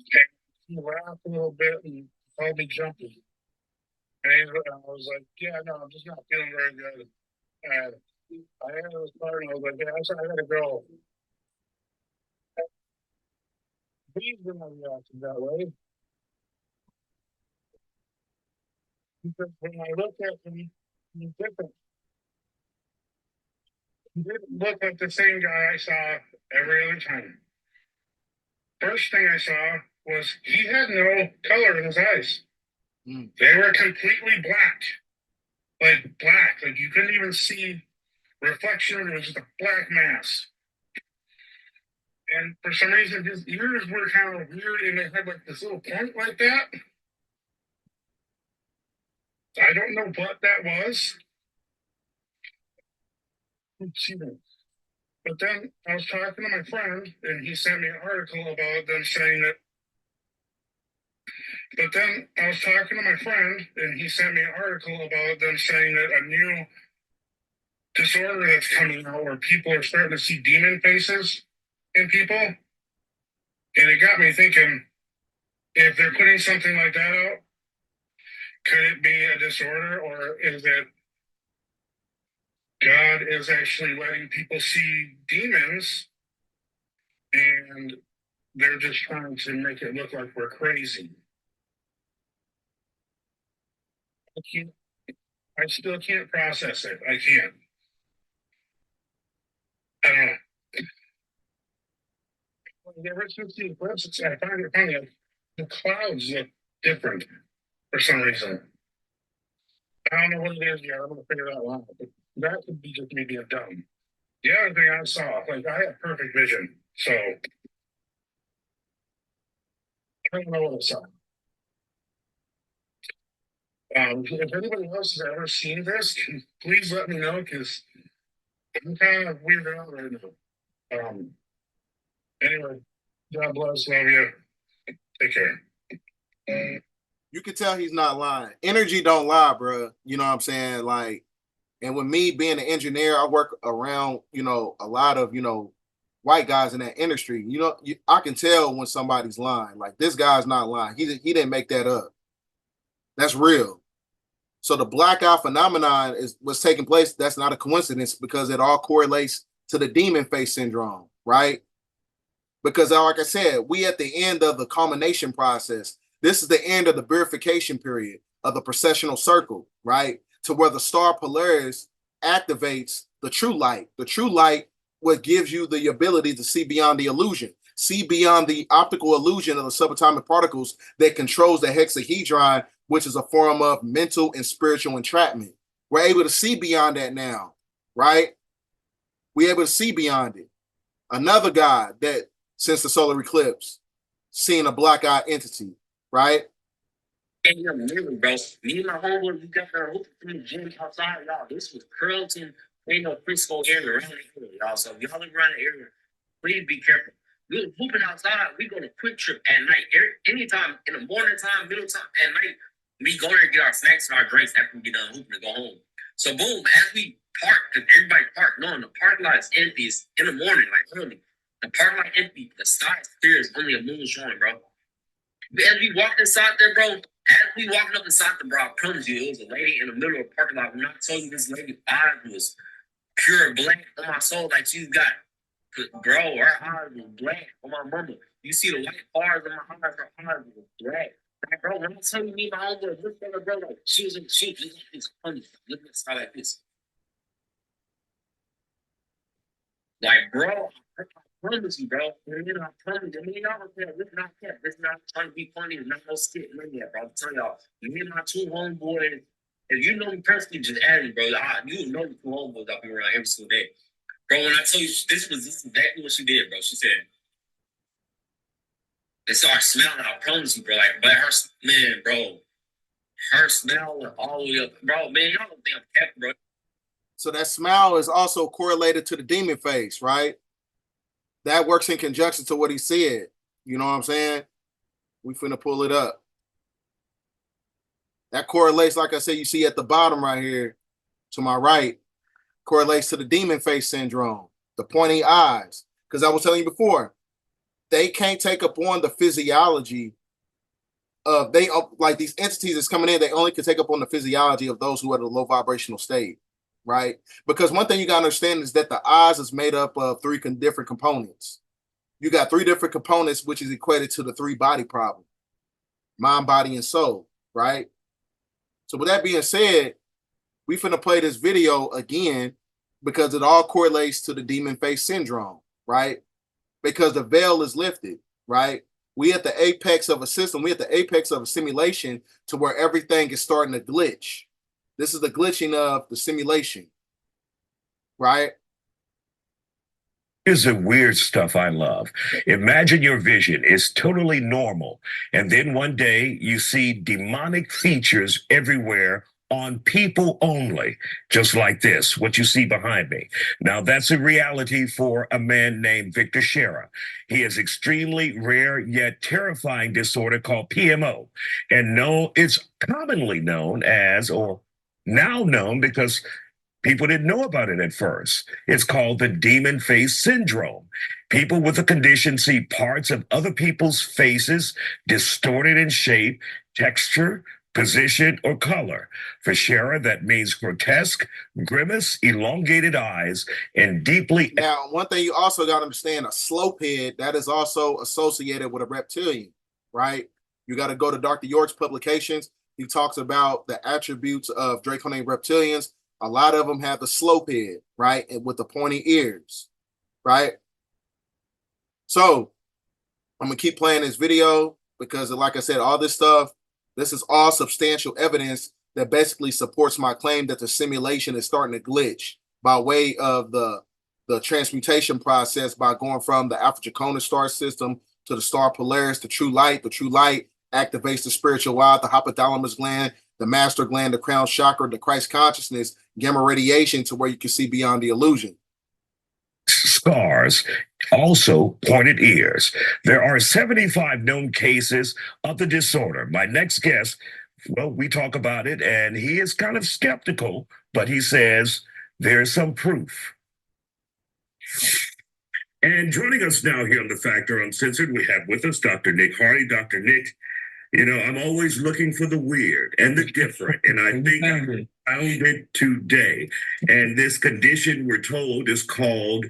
he laughed a little bit and called me jumpy. And I was like, yeah, no, I'm just not feeling very good. And I had his car and I was like, yeah, I gotta go. He's gonna react that way. Because when I look at him, he's different. He didn't look like the same guy I saw every other time. First thing I saw was he had no color in his eyes. They were completely black. Like black. Like you couldn't even see reflection. It was just a black mass. And for some reason, his ears were kind of weird and they had like this little point like that. I don't know what that was. But then I was talking to my friend and he sent me an article about them saying that. But then I was talking to my friend and he sent me an article about them saying that a new disorder that's coming out where people are starting to see demon faces in people. And it got me thinking, if they're putting something like that out, could it be a disorder, or is it God is actually letting people see demons and they're just trying to make it look like we're crazy? I still can't process it. I can't. I don't know. Ever since the eclipse, I find it funny. The clouds look different for some reason. I don't know what it is yet. I'm going to figure it out loud. But that could be just me being dumb. The other thing I saw, like I have perfect vision. So I don't know what I saw. If anybody else has ever seen this, please let me know because I'm kind of weirded out right now. Anyway, God bless, love you. Take care. You can tell he's not lying. Energy don't lie, bro. You know what I'm saying? Like, and with me being an engineer, I work around, a lot of, white guys in that industry. I can tell when somebody's lying. Like, this guy's not lying. He didn't make that up. That's real. So the blackout phenomenon was taking place. That's not a coincidence because it all correlates to the demon face syndrome, right? Because like I said, we at the end of the culmination process. This is the end of the purification period of the processional circle, right? To where the star Polaris activates the true light. The true light, what gives you the ability to see beyond the illusion, see beyond the optical illusion of the subatomic particles that controls the hexahedron, which is a form of mental and spiritual entrapment. We're able to see beyond that now, right? We're able to see beyond it. Another guy that, since the solar eclipse, seeing a black-eyed entity, right? And you're moving, bro. Me and my homeboy, we got our hoop from the gym outside, y'all. This was Carrollton, ain't no Frisco area around the area, y'all. So y'all around the area, please be careful. We were hooping outside. We go to Quick Trip at night. Anytime in the morning time, middle time, at night, we go there and get our snacks and our drinks after we get done hooping to go home. So boom, as we park, because everybody park. No, the parking lot is empty. It's in the morning, like early. The parking lot empty. The sky is clear. It's only a moon showing, bro. As we walked inside there, bro, as we walking up inside the bro, I promise you, it was a lady in the middle of the parking lot. When I told you this lady eyes was pure black on my soul, like she's got, bro, her eyes was black on my mama. You see the white bars in my eyes, her eyes was black. Like, bro, when I tell you me, my homeboy, look at her, bro, like she was like this funny. Look at her like this. Like, bro, I promise you, bro. You know, I promise you. I mean, y'all don't care. This is not care. This is not trying to be funny. It's not no skit. None of that, bro. I'm telling y'all. Me and my two homeboys, if you know me personally, just add me, bro. You know the two homeboys I'll be around every single day. Bro, when I tell you this is exactly what she did, bro. She said, it started smelling. I promise you, bro. Like, but her, man, bro, her smell went all the way up. Bro, man, y'all don't think I'm happy, bro. So that smile is also correlated to the demon face, right? That works in conjunction to what he said. You know what I'm saying? We finna pull it up. That correlates, like I said, you see at the bottom right here to my right, correlates to the demon face syndrome, the pointy eyes. Because I was telling you before, they can't take up on the physiology of, like these entities that's coming in, they only can take up on the physiology of those who are at a low vibrational state, right? Because one thing you got to understand is that the eyes is made up of three different components. You got three different components, which is equated to the three body problem: mind, body, and soul, right? So with that being said, we finna play this video again because it all correlates to the demon face syndrome, right? Because the veil is lifted, right? We at the apex of a system, we at the apex of a simulation to where everything is starting to glitch. This is the glitching of the simulation, right? Here's the weird stuff I love. Imagine your vision is totally normal, and then one day you see demonic features everywhere on people only, just like this, what you see behind me. Now, that's a reality for a man named Victor Shera. He has extremely rare yet terrifying disorder called PMO, and it's commonly known as, or now known because people didn't know about it at first. It's called the demon face syndrome. People with the condition see parts of other people's faces distorted in shape, texture, position, or color. For Shera, that means grotesque, grimace, elongated eyes, and deeply... Now, one thing you also got to understand, a slope head, that is also associated with a reptilian, right? You got to go to Dr. York's publications. He talks about the attributes of draconic reptilians. A lot of them have the slope head, right? And with the pointy ears, right? So I'm going to keep playing this video because, like I said, all this stuff, this is all substantial evidence that basically supports my claim that the simulation is starting to glitch by way of the transmutation process by going from the Alpha Draconis star system to the star Polaris, the true light. The true light activates the spiritual eye, the hypothalamus gland, the master gland, the crown chakra, the Christ consciousness, gamma radiation to where you can see beyond the illusion. Scars, also pointed ears. There are 75 known cases of the disorder. My next guest, well, we talk about it, and he is kind of skeptical, but he says there's some proof. And joining us now here on The Factor Uncensored, we have with us Dr. Nick Hardy. Dr. Nick, you know, I'm always looking for the weird and the different, and I think I found it today. And this condition, we're told, is called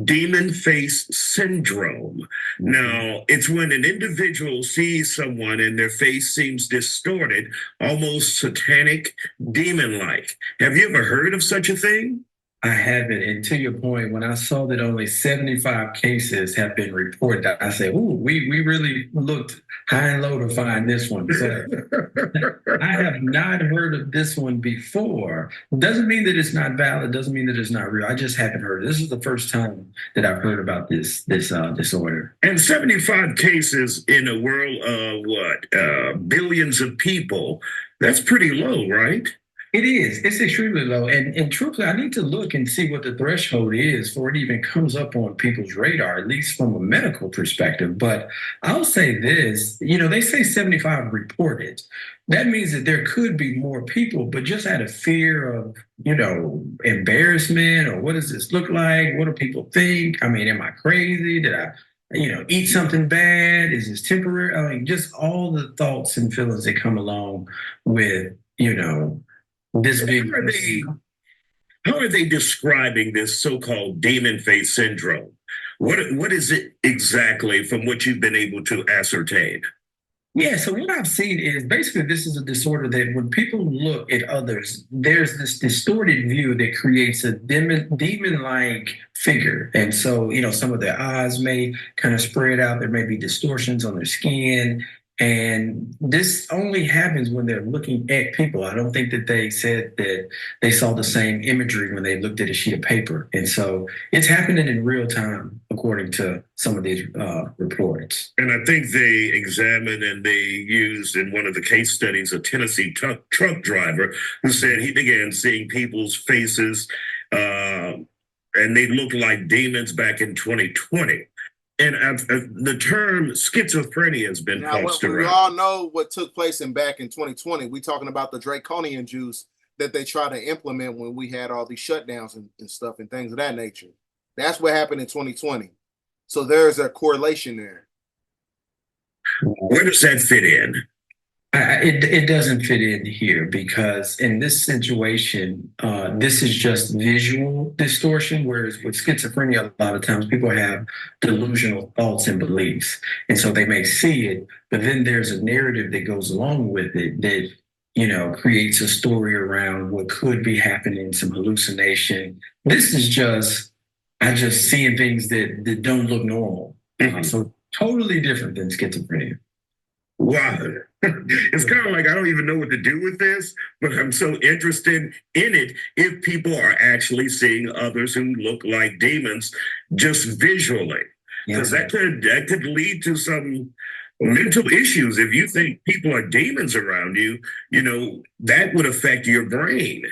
demon face syndrome. Now, it's when an individual sees someone and their face seems distorted, almost satanic, demon-like. Have you ever heard of such a thing? I haven't. And to your point, when I saw that only 75 cases have been reported, I said, ooh, we really looked high and low to find this one. So I have not heard of this one before. Doesn't mean that it's not valid. Doesn't mean that it's not real. I just haven't heard it. This is the first time that I've heard about this disorder. And 75 cases in a world of billions of people, that's pretty low, right? It is. It's extremely low. And truthfully, I need to look and see what the threshold is before it even comes up on people's radar, at least from a medical perspective. But I'll say this, they say 75 reported. That means that there could be more people, but just out of fear of, embarrassment or what does this look like? What do people think? I mean, am I crazy? Did I, eat something bad? Is this temporary? I mean, just all the thoughts and feelings that come along with, this big. How are they describing this so-called demon face syndrome? What is it exactly from what you've been able to ascertain? Yeah, so what I've seen is basically this is a disorder that when people look at others, there's this distorted view that creates a demon-like figure. And so, some of their eyes may kind of spread out. There may be distortions on their skin. And this only happens when they're looking at people. I don't think that they said that they saw the same imagery when they looked at a sheet of paper. And so it's happening in real time, according to some of these reports. And I think they examined and they used in one of the case studies a Tennessee truck driver who said he began seeing people's faces and they looked like demons back in 2020. And the term schizophrenia has been tossed around. We all know what took place back in 2020. We're talking about the draconian juice that they try to implement when we had all these shutdowns and stuff and things of that nature. That's what happened in 2020. So there's a correlation there. Where does that fit in? It doesn't fit in here because in this situation, this is just visual distortion, whereas with schizophrenia, a lot of times people have delusional thoughts and beliefs. And so they may see it, but then there's a narrative that goes along with it that, creates a story around what could be happening, some hallucination. This is just seeing things that don't look normal. So totally different than schizophrenia. Wow. It's kind of like I don't even know what to do with this, but I'm so interested in it if people are actually seeing others who look like demons just visually. Because that could lead to some mental issues. If you think people are demons around you, that would affect your brain.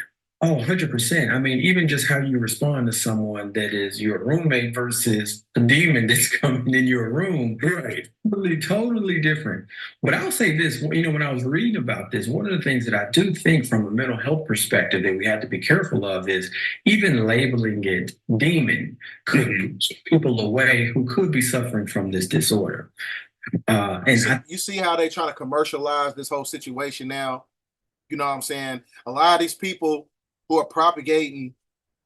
Oh, 100%. I mean, even just how you respond to someone that is your roommate versus a demon that's coming in your room. Right. Totally different. But I'll say this, when I was reading about this, one of the things that I do think from a mental health perspective that we have to be careful of is even labeling it demon could keep people away who could be suffering from this disorder. You see how they try to commercialize this whole situation now? You know what I'm saying? A lot of these people who are propagating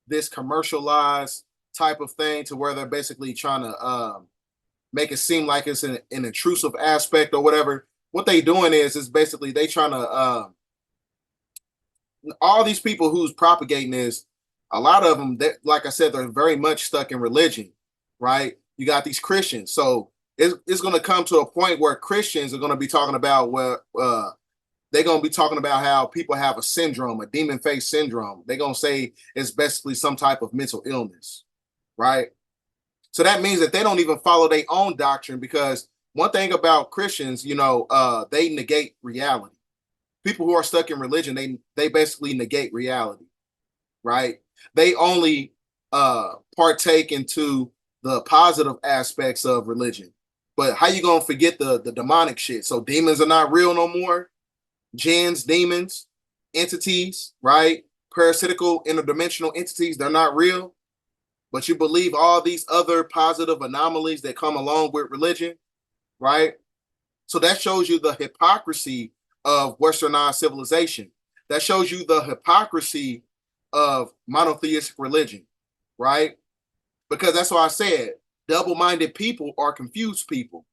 this commercialized type of thing to where they're basically trying to make it seem like it's an intrusive aspect or whatever. What they doing is basically they trying to all these people who's propagating this, a lot of them, like I said, they're very much stuck in religion, right? You got these Christians. So it's going to come to a point where Christians are going to be talking about they're going to be talking about how people have a syndrome, a demon face syndrome. They're going to say it's basically some type of mental illness, right? So that means that they don't even follow their own doctrine because one thing about Christians, they negate reality. People who are stuck in religion, they basically negate reality, right? They only partake into the positive aspects of religion. But how you going to forget the demonic shit? So demons are not real no more. Jinns, demons, entities, right? Parasitical, interdimensional entities, they're not real. But you believe all these other positive anomalies that come along with religion, right? So that shows you the hypocrisy of Westernized civilization. That shows you the hypocrisy of monotheistic religion, right? Because that's why I said double-minded people are confused people.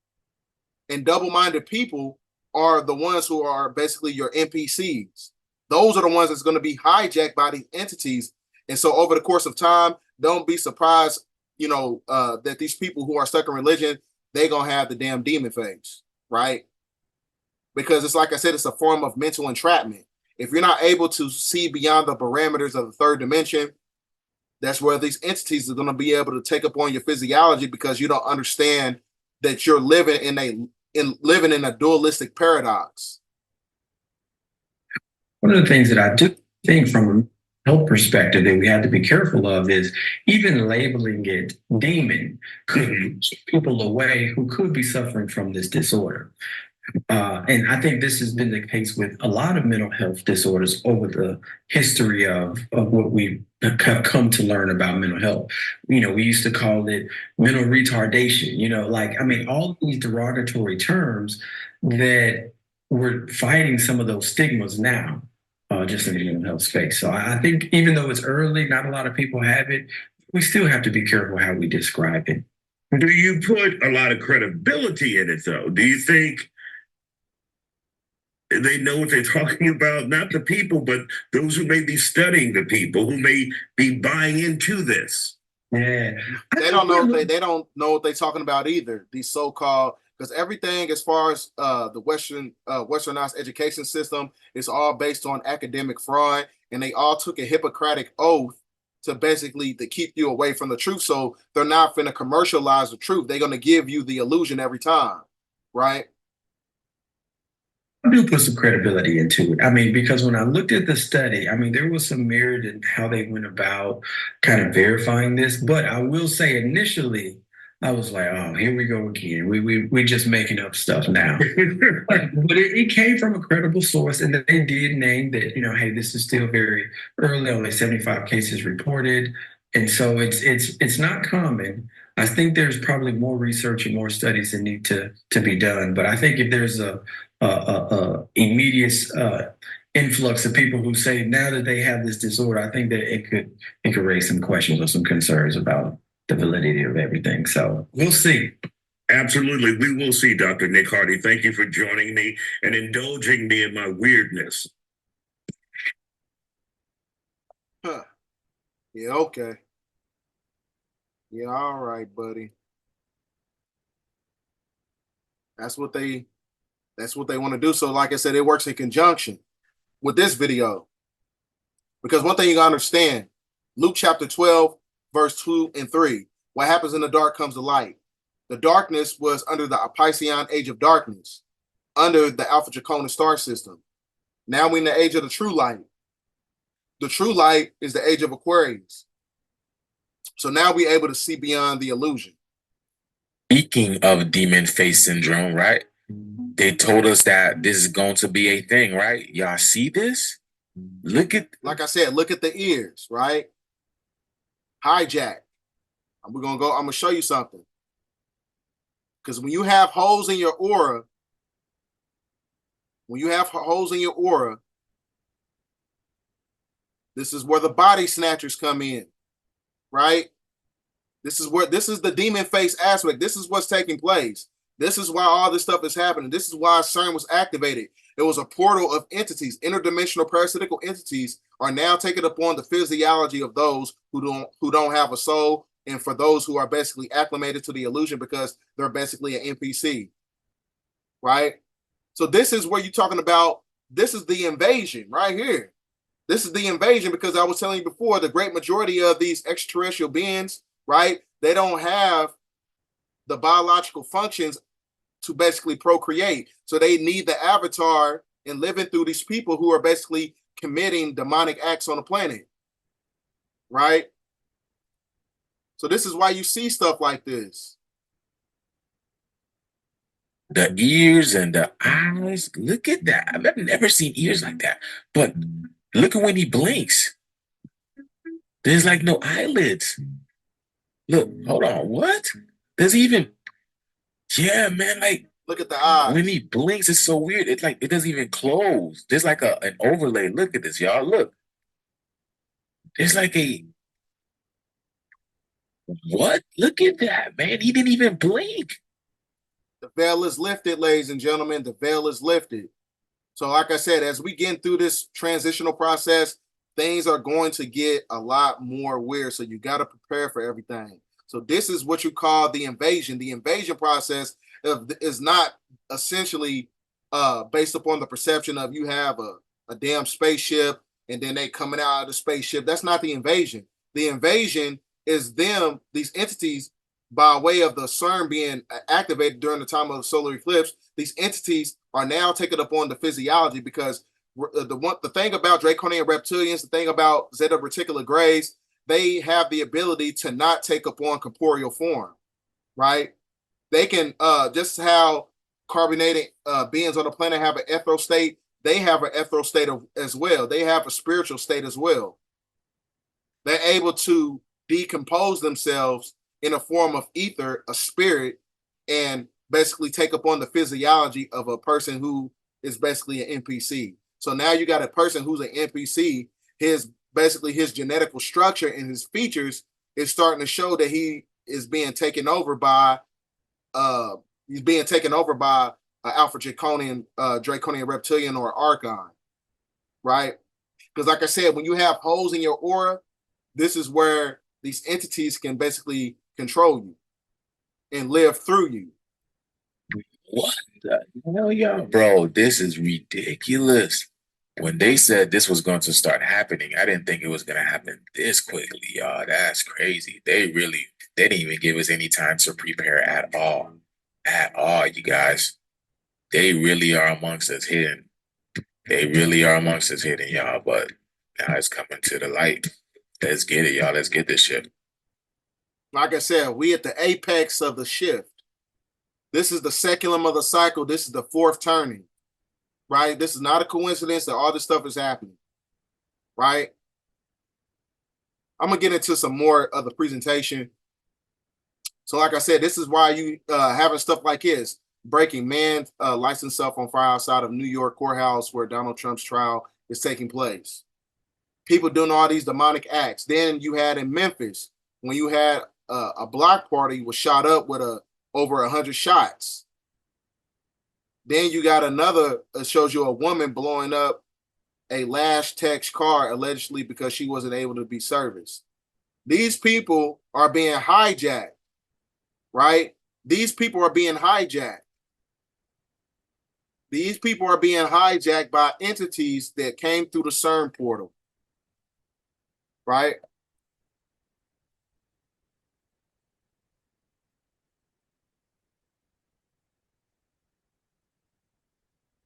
And double-minded people are the ones who are basically your NPCs. Those are the ones that's going to be hijacked by these entities. And so over the course of time, don't be surprised, that these people who are stuck in religion, they're going to have the damn demon face, right? Because it's like I said, it's a form of mental entrapment. If you're not able to see beyond the parameters of the third dimension, that's where these entities are going to be able to take upon your physiology because you don't understand that you're living in a dualistic paradox. One of the things that I do thing from a health perspective that we have to be careful of is even labeling it demon could push people away who could be suffering from this disorder. And I think this has been the case with a lot of mental health disorders over the history of what we have come to learn about mental health. You know, we used to call it mental retardation, you know, like, I mean, all these derogatory terms that we're fighting some of those stigmas now, just in the mental health space. So I think even though it's early, not a lot of people have it, we still have to be careful how we describe it. Do you put a lot of credibility in it, though? Do you think they know what they're talking about? Not the people, but those who may be studying the people, who may be buying into this. Yeah, They don't know they don't know what they're talking about either. These so-called, because everything as far as the westernized education system is all based on academic fraud, and they all took a Hippocratic oath to basically to keep you away from the truth. So they're not going to commercialize the truth. They're going to give you the illusion every time, right? I do put some credibility into it. I mean, because when I looked at the study, I mean, there was some merit in how they went about kind of verifying this. But I will say initially, I was like, oh, here we go again. We're just making up stuff now. But it came from a credible source, and they did name that, you know, hey, this is still very early, only 75 cases reported. And so it's not common. I think there's probably more research and more studies that need to be done. But I think if there's a immediate influx of people who say now that they have this disorder, I think that it could raise some questions or some concerns about the validity of everything. So we'll see. Absolutely. We will see, Dr. Nick Hardy. Thank you for joining me and indulging me in my weirdness. Huh. Yeah, okay. Yeah, all right, buddy. That's what they want to do. So, like I said, it works in conjunction with this video. Because one thing you gotta understand, Luke chapter 12, verse 2 and 3. What happens in the dark comes to light. The darkness was under the Piscean age of darkness, under the Alpha Draconis star system. Now we're in the age of the true light. The true light is the age of Aquarius. So now we're able to see beyond the illusion. Speaking of demon face syndrome, right? They told us that this is going to be a thing, right? Y'all see this? Look at, like I said, look at the ears, right? Hijack. I'm gonna show you something. Because when you have holes in your aura, this is where the body snatchers come in, right? This is the demon face aspect. This is what's taking place. This is why all this stuff is happening. This is why CERN was activated. It was a portal of entities. Interdimensional parasitical entities are now taking upon the physiology of those who don't have a soul, and for those who are basically acclimated to the illusion because they're basically an NPC, right? So this is where you're talking about. This is the invasion right here. This is the invasion because I was telling you before, the great majority of these extraterrestrial beings, right? They don't have the biological functions to basically procreate. So they need the avatar and living through these people who are basically committing demonic acts on the planet, right? So this is why you see stuff like this. the ears and the eyes. Look at that. I've never seen ears like that. But look at when he blinks. There's like no eyelids. Look, hold on. What? There's even, yeah, man, like Look at the eyes. when he blinks, it's so weird. It's like it doesn't even close. There's like an overlay. Look at this, y'all. Look. There's like a, what? Look at that, man. He didn't even blink. The veil is lifted, ladies and gentlemen. The veil is lifted. So like I said, as we get through this transitional process, things are going to get a lot more weird. So you got to prepare for everything. So this is what you call the invasion. The invasion process is not essentially based upon the perception of you have a damn spaceship and then they coming out of the spaceship. That's not the invasion. The invasion is them, these entities, by way of the CERN being activated during the time of the solar eclipse. These entities are now taking upon the physiology because the thing about Draconian reptilians, the thing about Zeta Reticulates, they have the ability to not take up on corporeal form, right? They can just how carbonated beings on the planet have an ethereal state, they have an ethereal state as well. They have a spiritual state as well. They're able to decompose themselves in a form of ether, a spirit, and basically take upon the physiology of a person who is basically an NPC. So now you got a person who's an NPC, his genetical structure and his features is starting to show that he is being taken over by an alpha draconian reptilian or archon, right? Because like I said, when you have holes in your aura, this is where these entities can basically control you and live through you. What the hell, y'all? Bro, this is ridiculous. When they said this was going to start happening, I didn't think it was going to happen this quickly, y'all. That's crazy. They didn't even give us any time to prepare at all. At all, you guys. They really are amongst us hidden. They really are amongst us hidden, y'all. But now it's coming to the light. Let's get it, y'all. Let's get this shit. Like I said, we at the apex of the shift. This is the seculum of the cycle. This is the fourth turning, right? This is not a coincidence that all this stuff is happening, right? I'm going to get into some more of the presentation. So like I said, this is why you having stuff like this. Breaking man lights himself on fire outside of New York courthouse where Donald Trump's trial is taking place. People doing all these demonic acts. Then you had in Memphis, when you had a block party was shot up with over 100 shots. Then you got another, it shows you a woman blowing up a Lash Tech's car allegedly because she wasn't able to be serviced. These people are being hijacked, right? These people are being hijacked. These people are being hijacked by entities that came through the CERN portal, right?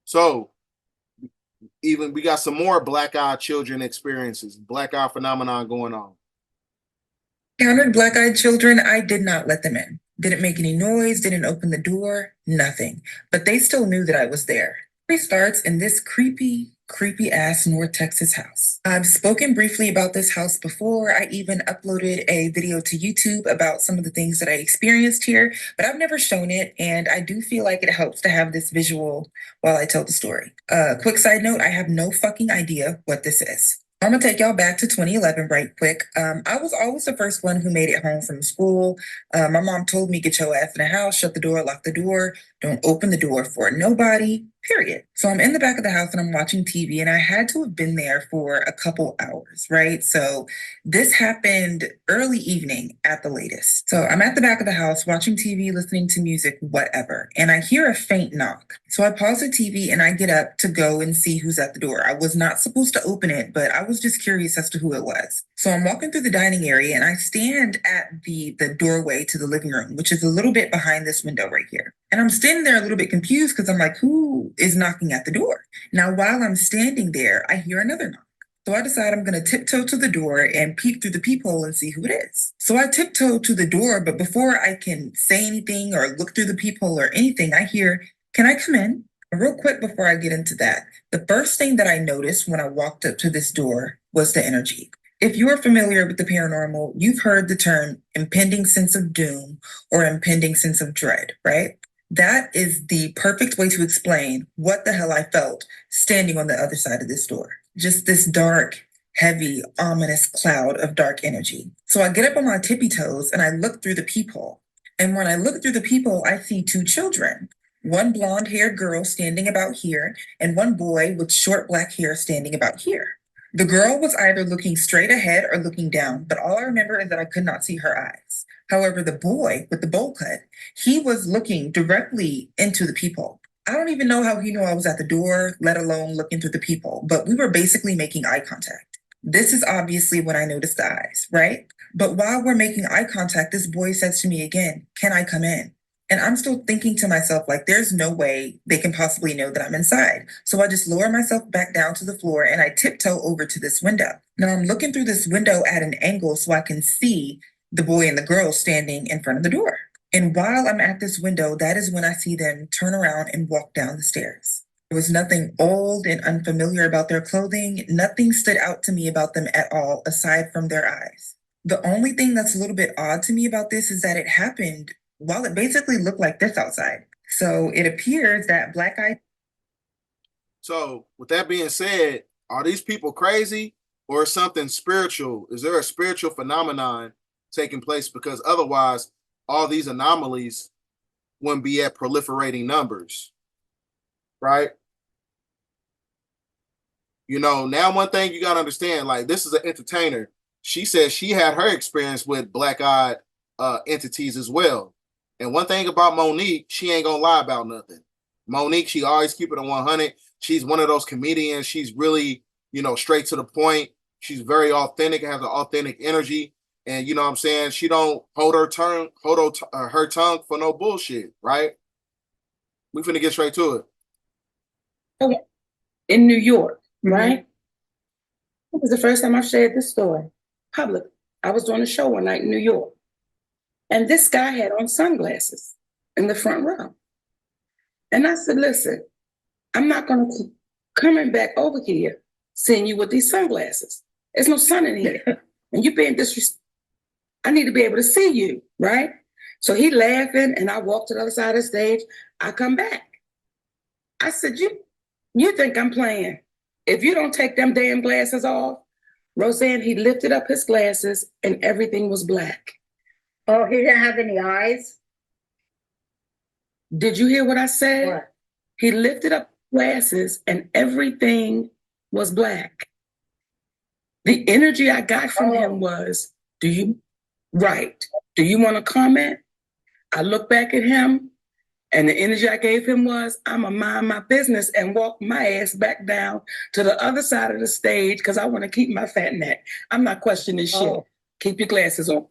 So even we got some more black eyed children experiences, black eye phenomenon going on. Encountered black eyed children, I did not let them in. Didn't make any noise, didn't open the door, nothing. But they still knew that I was there. It starts in this creepy ass North Texas house. I've spoken briefly about this house before. I even uploaded a video to YouTube about some of the things that I experienced here, but I've never shown it, and I do feel like it helps to have this visual while I tell the story. Quick side note, I have no fucking idea what this is. I'm gonna take y'all back to 2011 right quick. I was always the first one who made it home from school. My mom told me, get your ass in the house, shut the door, lock the door, don't open the door for nobody, period. So I'm in the back of the house and I'm watching TV, and I had to have been there for a couple hours, right? So this happened early evening at the latest. So I'm at the back of the house watching TV, listening to music, whatever, and I hear a faint knock. So I pause the TV and I get up to go and see who's at the door. I was not supposed to open it, but I was just curious as to who it was. So I'm walking through the dining area and I stand at the doorway to the living room, which is a little bit behind this window right here. And I'm standing there a little bit confused because I'm like, who is knocking at the door? Now, while I'm standing there, I hear another knock. So I decide I'm going to tiptoe to the door and peek through the peephole and see who it is. So I tiptoe to the door, but before I can say anything or look through the peephole or anything, I hear, can I come in? Real quick before I get into that, the first thing that I noticed when I walked up to this door was the energy. If you are familiar with the paranormal, you've heard the term impending sense of doom or impending sense of dread, right? That is the perfect way to explain what the hell I felt standing on the other side of this door. Just this dark, heavy, ominous cloud of dark energy. So I get up on my tippy toes and I look through the peephole. And when I look through the peephole, I see two children. One blonde-haired girl standing about here and one boy with short black hair standing about here. The girl was either looking straight ahead or looking down, but all I remember is that I could not see her eyes. However, the boy with the bowl cut, he was looking directly into the peephole. I don't even know how he knew I was at the door, let alone looking through the peephole, but we were basically making eye contact. This is obviously when I noticed the eyes, right? But while we're making eye contact, this boy says to me again, can I come in? And I'm still thinking to myself, like, there's no way they can possibly know that I'm inside. So I just lower myself back down to the floor and I tiptoe over to this window. Now I'm looking through this window at an angle so I can see the boy and the girl standing in front of the door. And while I'm at this window, that is when I see them turn around and walk down the stairs. There was nothing old and unfamiliar about their clothing. Nothing stood out to me about them at all, aside from their eyes. The only thing that's a little bit odd to me about this is that it happened while it basically looked like this outside. So it appears that Black Eye. So with that being said, are these people crazy or something spiritual? Is there a spiritual phenomenon taking place? Because otherwise, all these anomalies wouldn't be at proliferating numbers, right? You know, now one thing you got to understand, like, this is an entertainer. She said she had her experience with black-eyed entities as well. And one thing about Monique, she ain't gonna lie about nothing. Monique, she always keep it on 100. She's one of those comedians. She's really, you know, straight to the point. She's very authentic, has an authentic energy. And you know what I'm saying? She don't hold her tongue for no bullshit, right? We finna get straight to it. In New York, right? It was the first time I've shared this story public. I was doing a show one night in New York, and this guy had on sunglasses in the front row. And I said, listen, I'm not going to keep coming back over here seeing you with these sunglasses. There's no sun in here. And you're being disrespectful. I need to be able to see you, right? So he laughing, and I walk to the other side of the stage. I come back. I said, you think I'm playing? If you don't take them damn glasses off, Roseanne, he lifted up his glasses and everything was black. Oh, he didn't have any eyes? Did you hear what I said? What? He lifted up glasses and everything was black. The energy I got from him was, do you want to comment? I look back at him, and the energy I gave him was, I'm going to mind my business and walk my ass back down to the other side of the stage because I want to keep my fat neck. I'm not questioning shit. Keep your glasses on.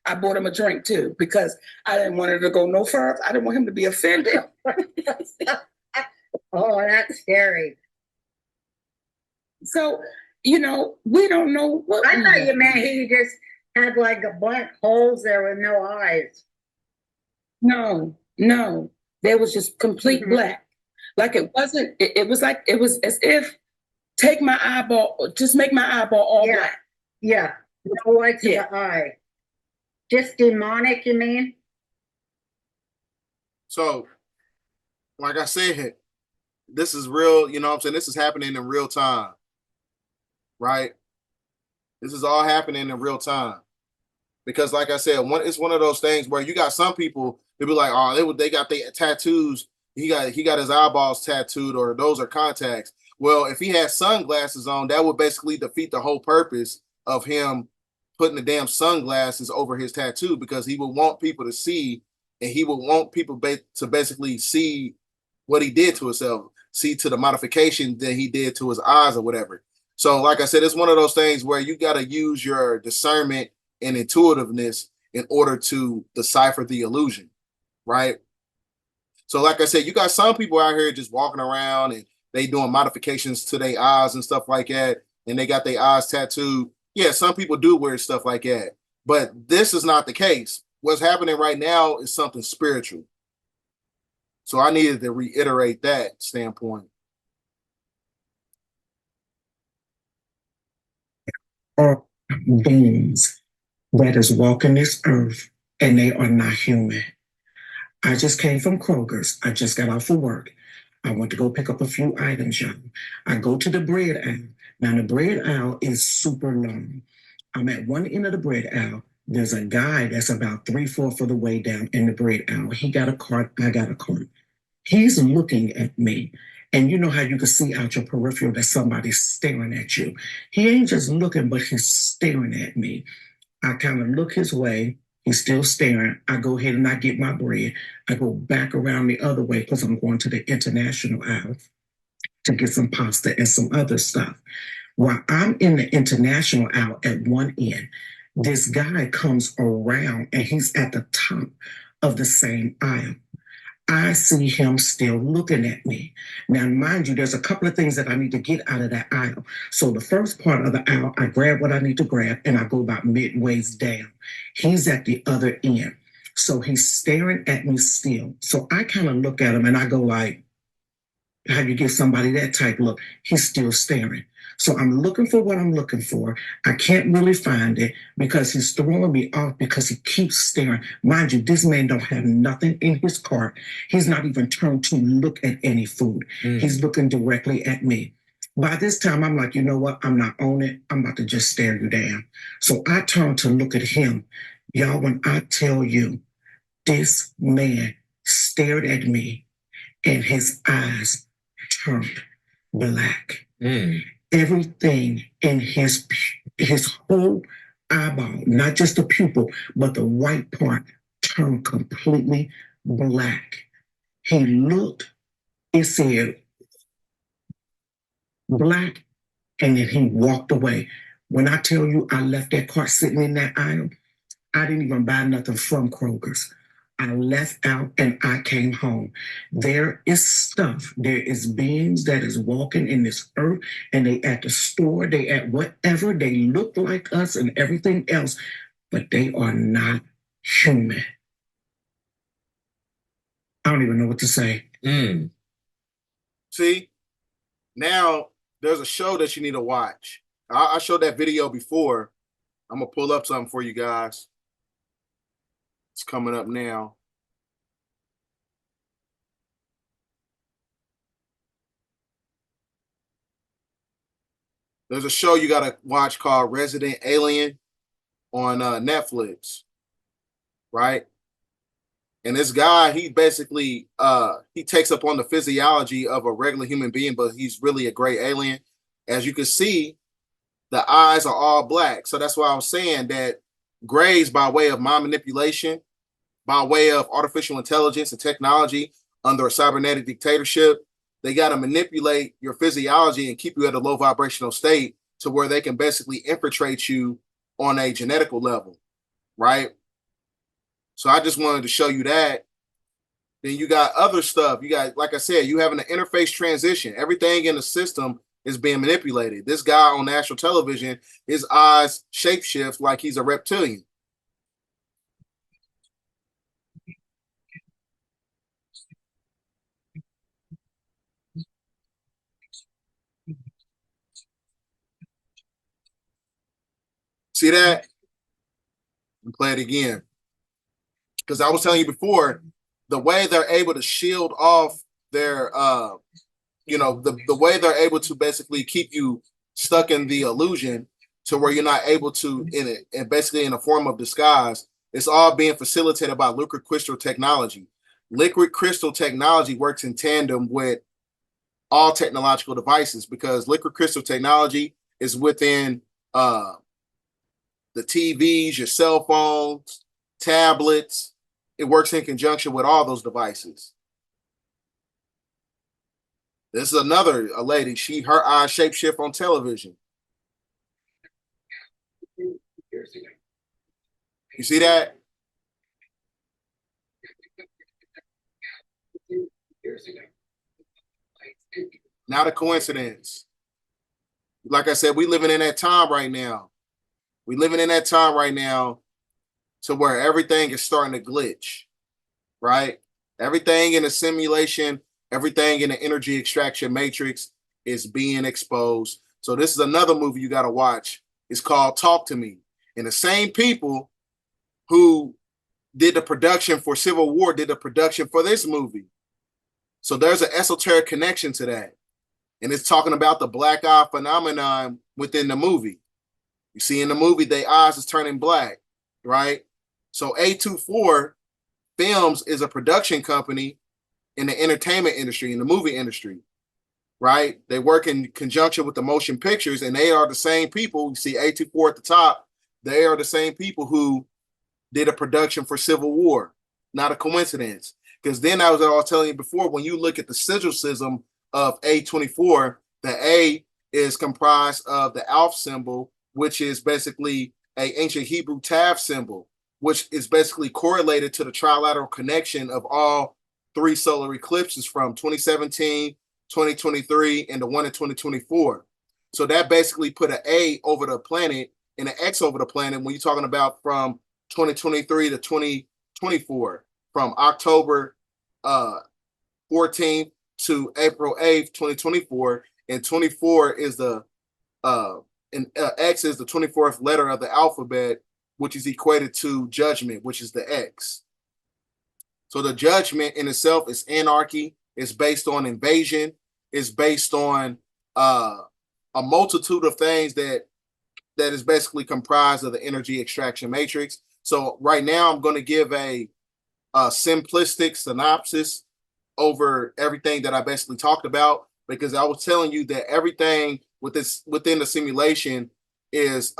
I bought him a drink too because I didn't want it to go no further. I didn't want him to be offended. Oh, that's scary. So, you know, we don't know what. I thought you meant he just had like a black holes there with no eyes. No, there was just complete black. Like it wasn't, it was like, it was as if take my eyeball, just make my eyeball all black. Yeah, no whites in the eye. Just demonic, you mean? So, like I said, this is real, you know what I'm saying? This is happening in real time, right? This is all happening in real time. Because like I said, it's one of those things where you got some people, they be like, oh, they got their tattoos. He got his eyeballs tattooed, or those are contacts. Well, if he had sunglasses on, that would basically defeat the whole purpose of him putting the damn sunglasses over his tattoo, because he would want people to see, and he would want people to basically see what he did to himself, see to the modification that he did to his eyes or whatever. So like I said, it's one of those things where you got to use your discernment and intuitiveness in order to decipher the illusion, right? So like I said, you got some people out here just walking around and they doing modifications to their eyes and stuff like that, and they got their eyes tattooed. Yeah, some people do wear stuff like that, but this is not the case. What's happening right now is something spiritual. So I needed to reiterate that standpoint. Or beings that is walking this earth, and they are not human. I just came from Kroger's. I just got off of work. I went to go pick up a few items, y'all. I go to the bread aisle. Now, the bread aisle is super long. I'm at one end of the bread aisle. There's a guy that's about 3/4 of the way down in the bread aisle. He got a cart. I got a cart. He's looking at me. And you know how you can see out your peripheral that somebody's staring at you. He ain't just looking, but he's staring at me. I kind of look his way. He's still staring. I go ahead and I get my bread. I go back around the other way because I'm going to the international aisle to get some pasta and some other stuff. While I'm in the international aisle at one end, this guy comes around and he's at the top of the same aisle. I see him still looking at me. Now, mind you, there's a couple of things that I need to get out of that aisle. So the first part of the aisle, I grab what I need to grab and I go about midways down. He's at the other end. So he's staring at me still. So I kind of look at him and I go like, how you give somebody that type look? He's still staring. So I'm looking for what I'm looking for. I can't really find it because he's throwing me off because he keeps staring. Mind you, this man don't have nothing in his cart. He's not even turned to look at any food. He's looking directly at me. By this time, I'm like, you know what? I'm not on it. I'm about to just stare you down. So I turn to look at him. Y'all, when I tell you, this man stared at me and his eyes turned black. Everything in his whole eyeball, not just the pupil, but the white part, turned completely black. He looked, it said black, and then he walked away. When I tell you I left that cart sitting in that aisle, I didn't even buy nothing from Kroger's. I left out and I came home. There is stuff, there is beings that is walking in this earth and they at the store, they at whatever, they look like us and everything else, but they are not human. I don't even know what to say. See, now there's a show that you need to watch. I showed that video before. I'm going to pull up something for you guys. It's coming up now. There's a show you got to watch called Resident Alien on Netflix, right? And this guy, he basically, he takes up on the physiology of a regular human being, but he's really a gray alien. As you can see, the eyes are all black. So that's why I'm saying that grays, by way of mind manipulation, by way of artificial intelligence and technology under a cybernetic dictatorship, they got to manipulate your physiology and keep you at a low vibrational state to where they can basically infiltrate you on a genetical level, right? So I just wanted to show you that. Then you got other stuff. You got, like I said, you having an interface transition. Everything in the system is being manipulated. This guy on national television, his eyes shapeshift like he's a reptilian. See that? And play it again. Because I was telling you before, the way they're able to shield off their, the way they're able to basically keep you stuck in the illusion to where you're not able to, in it, and basically in a form of disguise, it's all being facilitated by liquid crystal technology. Liquid crystal technology works in tandem with all technological devices because liquid crystal technology is within the TVs, your cell phones, tablets. It works in conjunction with all those devices. This is a lady. Her eyes shapeshift on television. You see that? Not a coincidence. Like I said, we living in that time right now. We living in that time right now to where everything is starting to glitch, right? Everything in the simulation, everything in the energy extraction matrix is being exposed. So this is another movie you got to watch. It's called Talk to Me. And the same people who did the production for Civil War did the production for this movie. So there's an esoteric connection to that. And it's talking about the black eye phenomenon within the movie. You see in the movie, their eyes is turning black, right? So A24 Films is a production company in the entertainment industry, in the movie industry, right? They work in conjunction with the motion pictures, and they are the same people. You see A24 at the top. They are the same people who did a production for Civil War. Not a coincidence. Because then I was telling you before, when you look at the sigil system of A24, the A is comprised of the Alpha symbol, which is basically an ancient Hebrew Tav symbol. which is basically correlated to the trilateral connection of all 3 solar eclipses from 2017, 2023, and the one in 2024. So that basically put an A over the planet and an X over the planet when you're talking about from 2023 to 2024, from October 14th to April 8th, 2024. And 24 is the X is the 24th letter of the alphabet, which is equated to judgment, which is the X. So the judgment in itself is anarchy. It's based on invasion. It's based on a multitude of things that is basically comprised of the energy extraction matrix. So right now I'm going to give a simplistic synopsis over everything that I basically talked about, because I was telling you that everything within the simulation is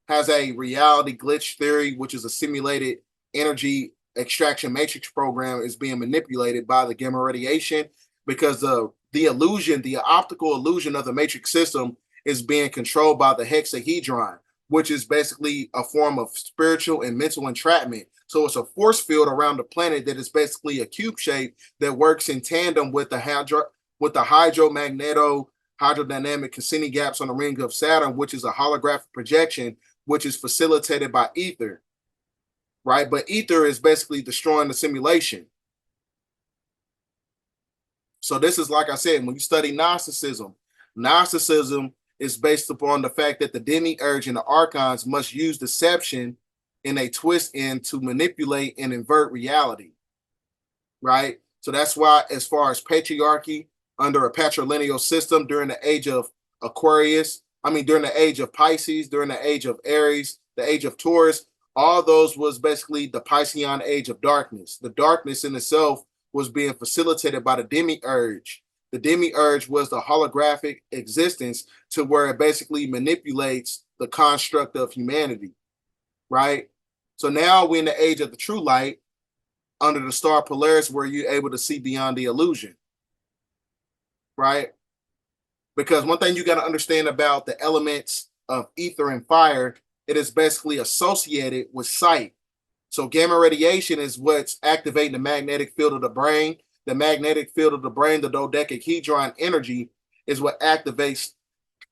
has a reality glitch theory, which is a simulated energy extraction matrix program is being manipulated by the gamma radiation, because the illusion, the optical illusion of the matrix system is being controlled by the hexahedron, which is basically a form of spiritual and mental entrapment. So it's a force field around the planet that is basically a cube shape that works in tandem with the hydrodynamic Cassini gaps on the ring of Saturn, which is a holographic projection, which is facilitated by ether, right? But ether is basically destroying the simulation. So this is, like I said, when you study Gnosticism is based upon the fact that the demiurge and the archons must use deception in a twist end to manipulate and invert reality, right? So that's why, as far as patriarchy under a patrilineal system during the age of Aquarius, during the age of Pisces, during the age of Aries, the age of Taurus, all those was basically the Piscean age of darkness. The darkness in itself was being facilitated by the demiurge. The demiurge was the holographic existence to where it basically manipulates the construct of humanity, right? So now we're in the age of the true light under the star Polaris, where you're able to see beyond the illusion, right? Because one thing you got to understand about the elements of ether and fire, it is basically associated with sight. So gamma radiation is what's activating the magnetic field of the brain. The magnetic field of the brain, the dodecahedron energy, is what activates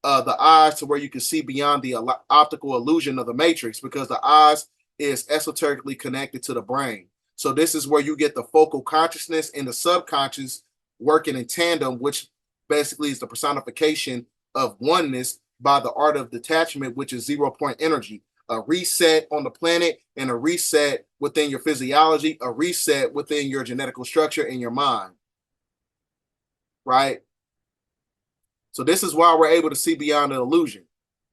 the eyes to where you can see beyond the optical illusion of the matrix, because the eyes is esoterically connected to the brain. So this is where you get the focal consciousness and the subconscious working in tandem, which basically is the personification of oneness by the art of detachment, which is 0-point energy. A reset on the planet and a reset within your physiology, a reset within your genetical structure in your mind, right? So this is why we're able to see beyond the illusion,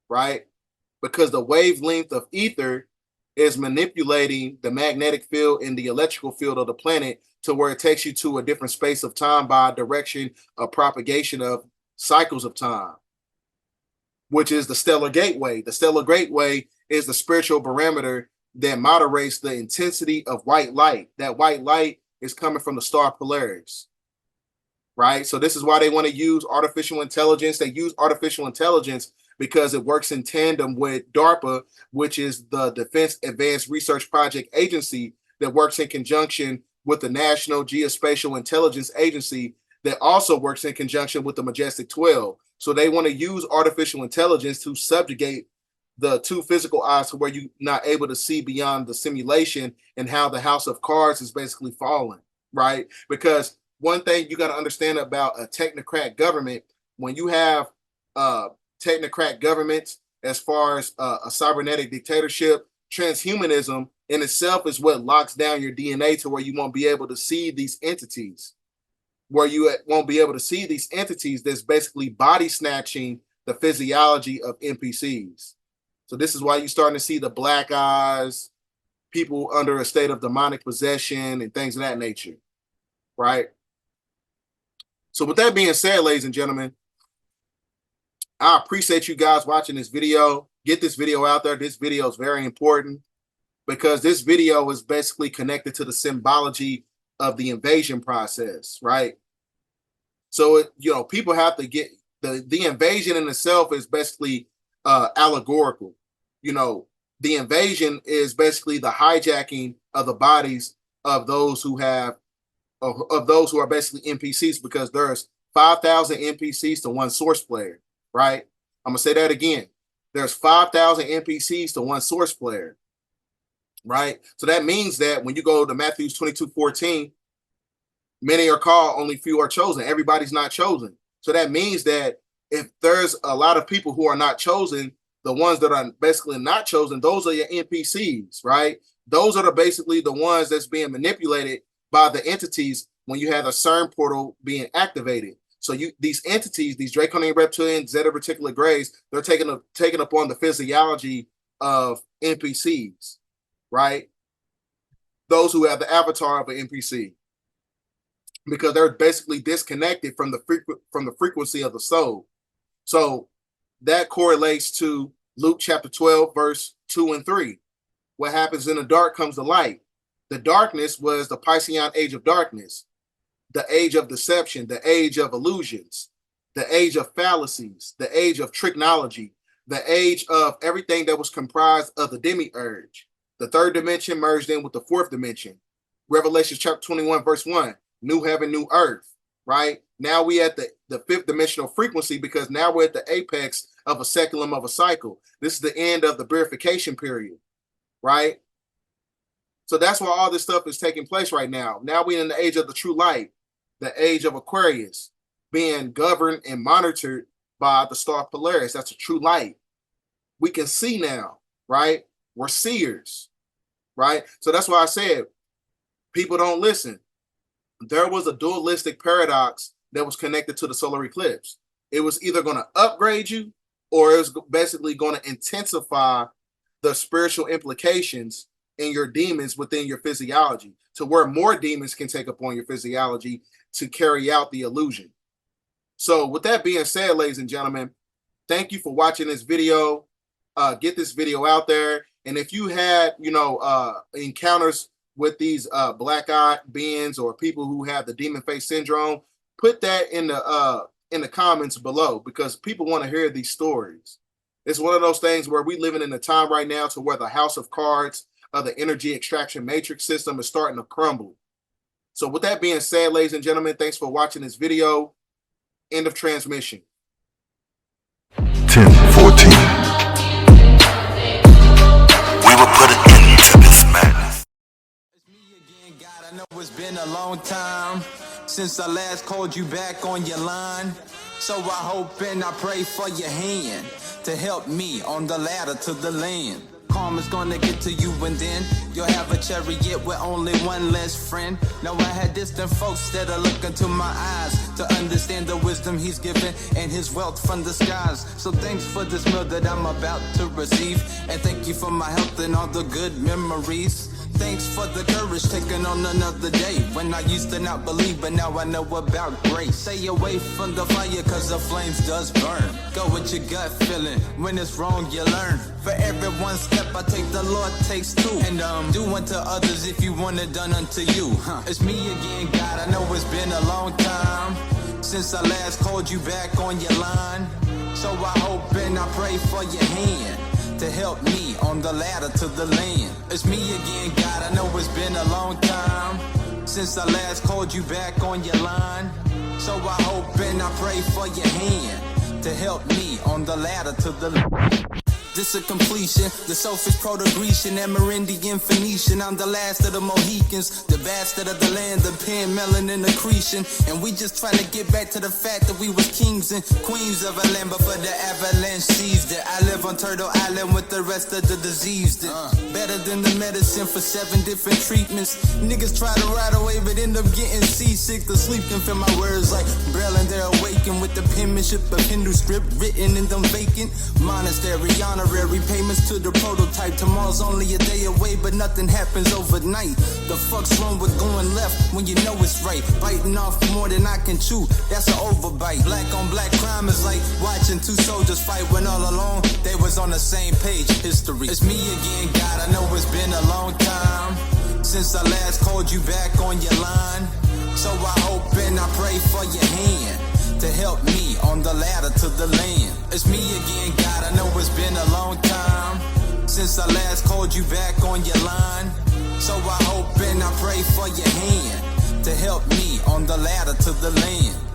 right? Because the wavelength of ether is manipulating the magnetic field and the electrical field of the planet to where it takes you to a different space of time by direction of propagation of cycles of time, which is the stellar gateway. The stellar gateway is the spiritual barometer that moderates the intensity of white light. That white light is coming from the star Polaris, right? So this is why they want to use artificial intelligence. They use artificial intelligence because it works in tandem with DARPA, which is the Defense Advanced Research Project Agency, that works in conjunction with the National Geospatial Intelligence Agency, that also works in conjunction with the Majestic 12. So they want to use artificial intelligence to subjugate the two physical eyes to where you're not able to see beyond the simulation, and how the house of cards is basically falling, right? Because one thing you got to understand about a technocrat government, when you have technocrat governments, as far as a cybernetic dictatorship, transhumanism in itself is what locks down your DNA to where you won't be able to see these entities, that's basically body snatching the physiology of NPCs. So this is why you're starting to see the black eyes, people under a state of demonic possession and things of that nature, right? So with that being said, ladies and gentlemen, I appreciate you guys watching this video. Get this video out there. This video is very important because this video is basically connected to the symbology of the invasion process, right? So, people have to get the invasion in itself is basically allegorical. the invasion is basically the hijacking of the bodies of those who have of those who are basically NPCs, because there's 5,000 NPCs to one source player, right? I'm gonna say that again. There's 5,000 NPCs to one source player, right? So that means that when you go to Matthew 22:14, many are called, only few are chosen. Everybody's not chosen. So that means that if there's a lot of people who are not chosen, the ones that are basically not chosen, those are your NPCs, right? Those are basically the ones that's being manipulated by the entities when you have a CERN portal being activated. So these entities, these draconian reptilians, zeta reticulate grays, they're taking upon the physiology of NPCs, right? Those who have the avatar of an NPC, because they're basically disconnected from the frequency of the soul. So that correlates to Luke chapter 12, verse 2 and 3. What happens in the dark comes to light. The darkness was the Piscean age of darkness, the age of deception, the age of illusions, the age of fallacies, the age of tricknology, the age of everything that was comprised of the demiurge. The third dimension merged in with the fourth dimension. Revelation chapter 21, verse 1, new heaven, new earth, right? Now we at the fifth dimensional frequency, because now we're at the apex of a seculum of a cycle. This is the end of the purification period, right? So that's why all this stuff is taking place right now. Now we're in the age of the true light, the age of Aquarius, being governed and monitored by the star Polaris. That's a true light. We can see now, right? We're seers, right? So that's why I said people don't listen. There was a dualistic paradox that was connected to the solar eclipse. It was either going to upgrade you, or it was basically going to intensify the spiritual implications in your demons within your physiology, to where more demons can take upon your physiology to carry out the illusion. So with that being said, ladies and gentlemen, thank you for watching this video. Get this video out there. And if you had, encounters with these black-eyed beings or people who have the demon face syndrome, put that in the comments below, because people want to hear these stories. It's one of those things where we living in a time right now to where the house of cards of the energy extraction matrix system is starting to crumble. So with that being said, ladies and gentlemen, thanks for watching this video. End of transmission. 10:14. We will put an end to this madness. It's me again, God. I know it's been a long time since I last called you back on your line. So I hope and I pray for your hand to help me on the ladder to the land. Karma's gonna get to you, and then you'll have a chariot with only one less friend. Now I had distant folks that are looking to my eyes to understand the wisdom he's given and his wealth from the skies. So thanks for this meal that I'm about to receive, and thank you for my health and all the good memories. Thanks for the courage taking on another day, when I used to not believe, but now I know about grace. Stay away from the fire, cause the flames does burn. Go with your gut feeling, when it's wrong you learn. For every one step I take, the Lord takes two. And do unto others if you want it done unto you. It's me again, God. I know it's been a long time since I last called you back on your line. So I hope and I pray for your hand to help me on the ladder to the land. It's me again, God. I know it's been a long time since I last called you back on your line. So I hope and I pray for your hand to help me on the ladder to the land. This a completion, the selfish Proto-Grecian, Amerindian, Phoenician. I'm the last of the Mohicans, the bastard of the land, the pen, melanin, accretion. And we just trying to get back to the fact that we was kings and queens of a land before the avalanche seized it. I live on Turtle Island with the rest of the diseased. Better than the medicine for 7 different treatments. Niggas try to ride away but end up getting seasick. The sleep can feel my words like Braille, and they're awakened with the penmanship of Hindu script written in them vacant monastery honor. Honorary payments to the prototype. Tomorrow's only a day away, but nothing happens overnight. The fuck's wrong with going left when you know it's right? Biting off more than I can chew, that's an overbite. Black on black crime is like watching 2 soldiers fight when all along they was on the same page. History. It's me again, God. I know it's been a long time since I last called you back on your line. So I hope and I pray for your hand to help me on the ladder to the land. It's me again, God. I know it's been a long time since I last called you back on your line. So I hope and I pray for your hand to help me on the ladder to the land.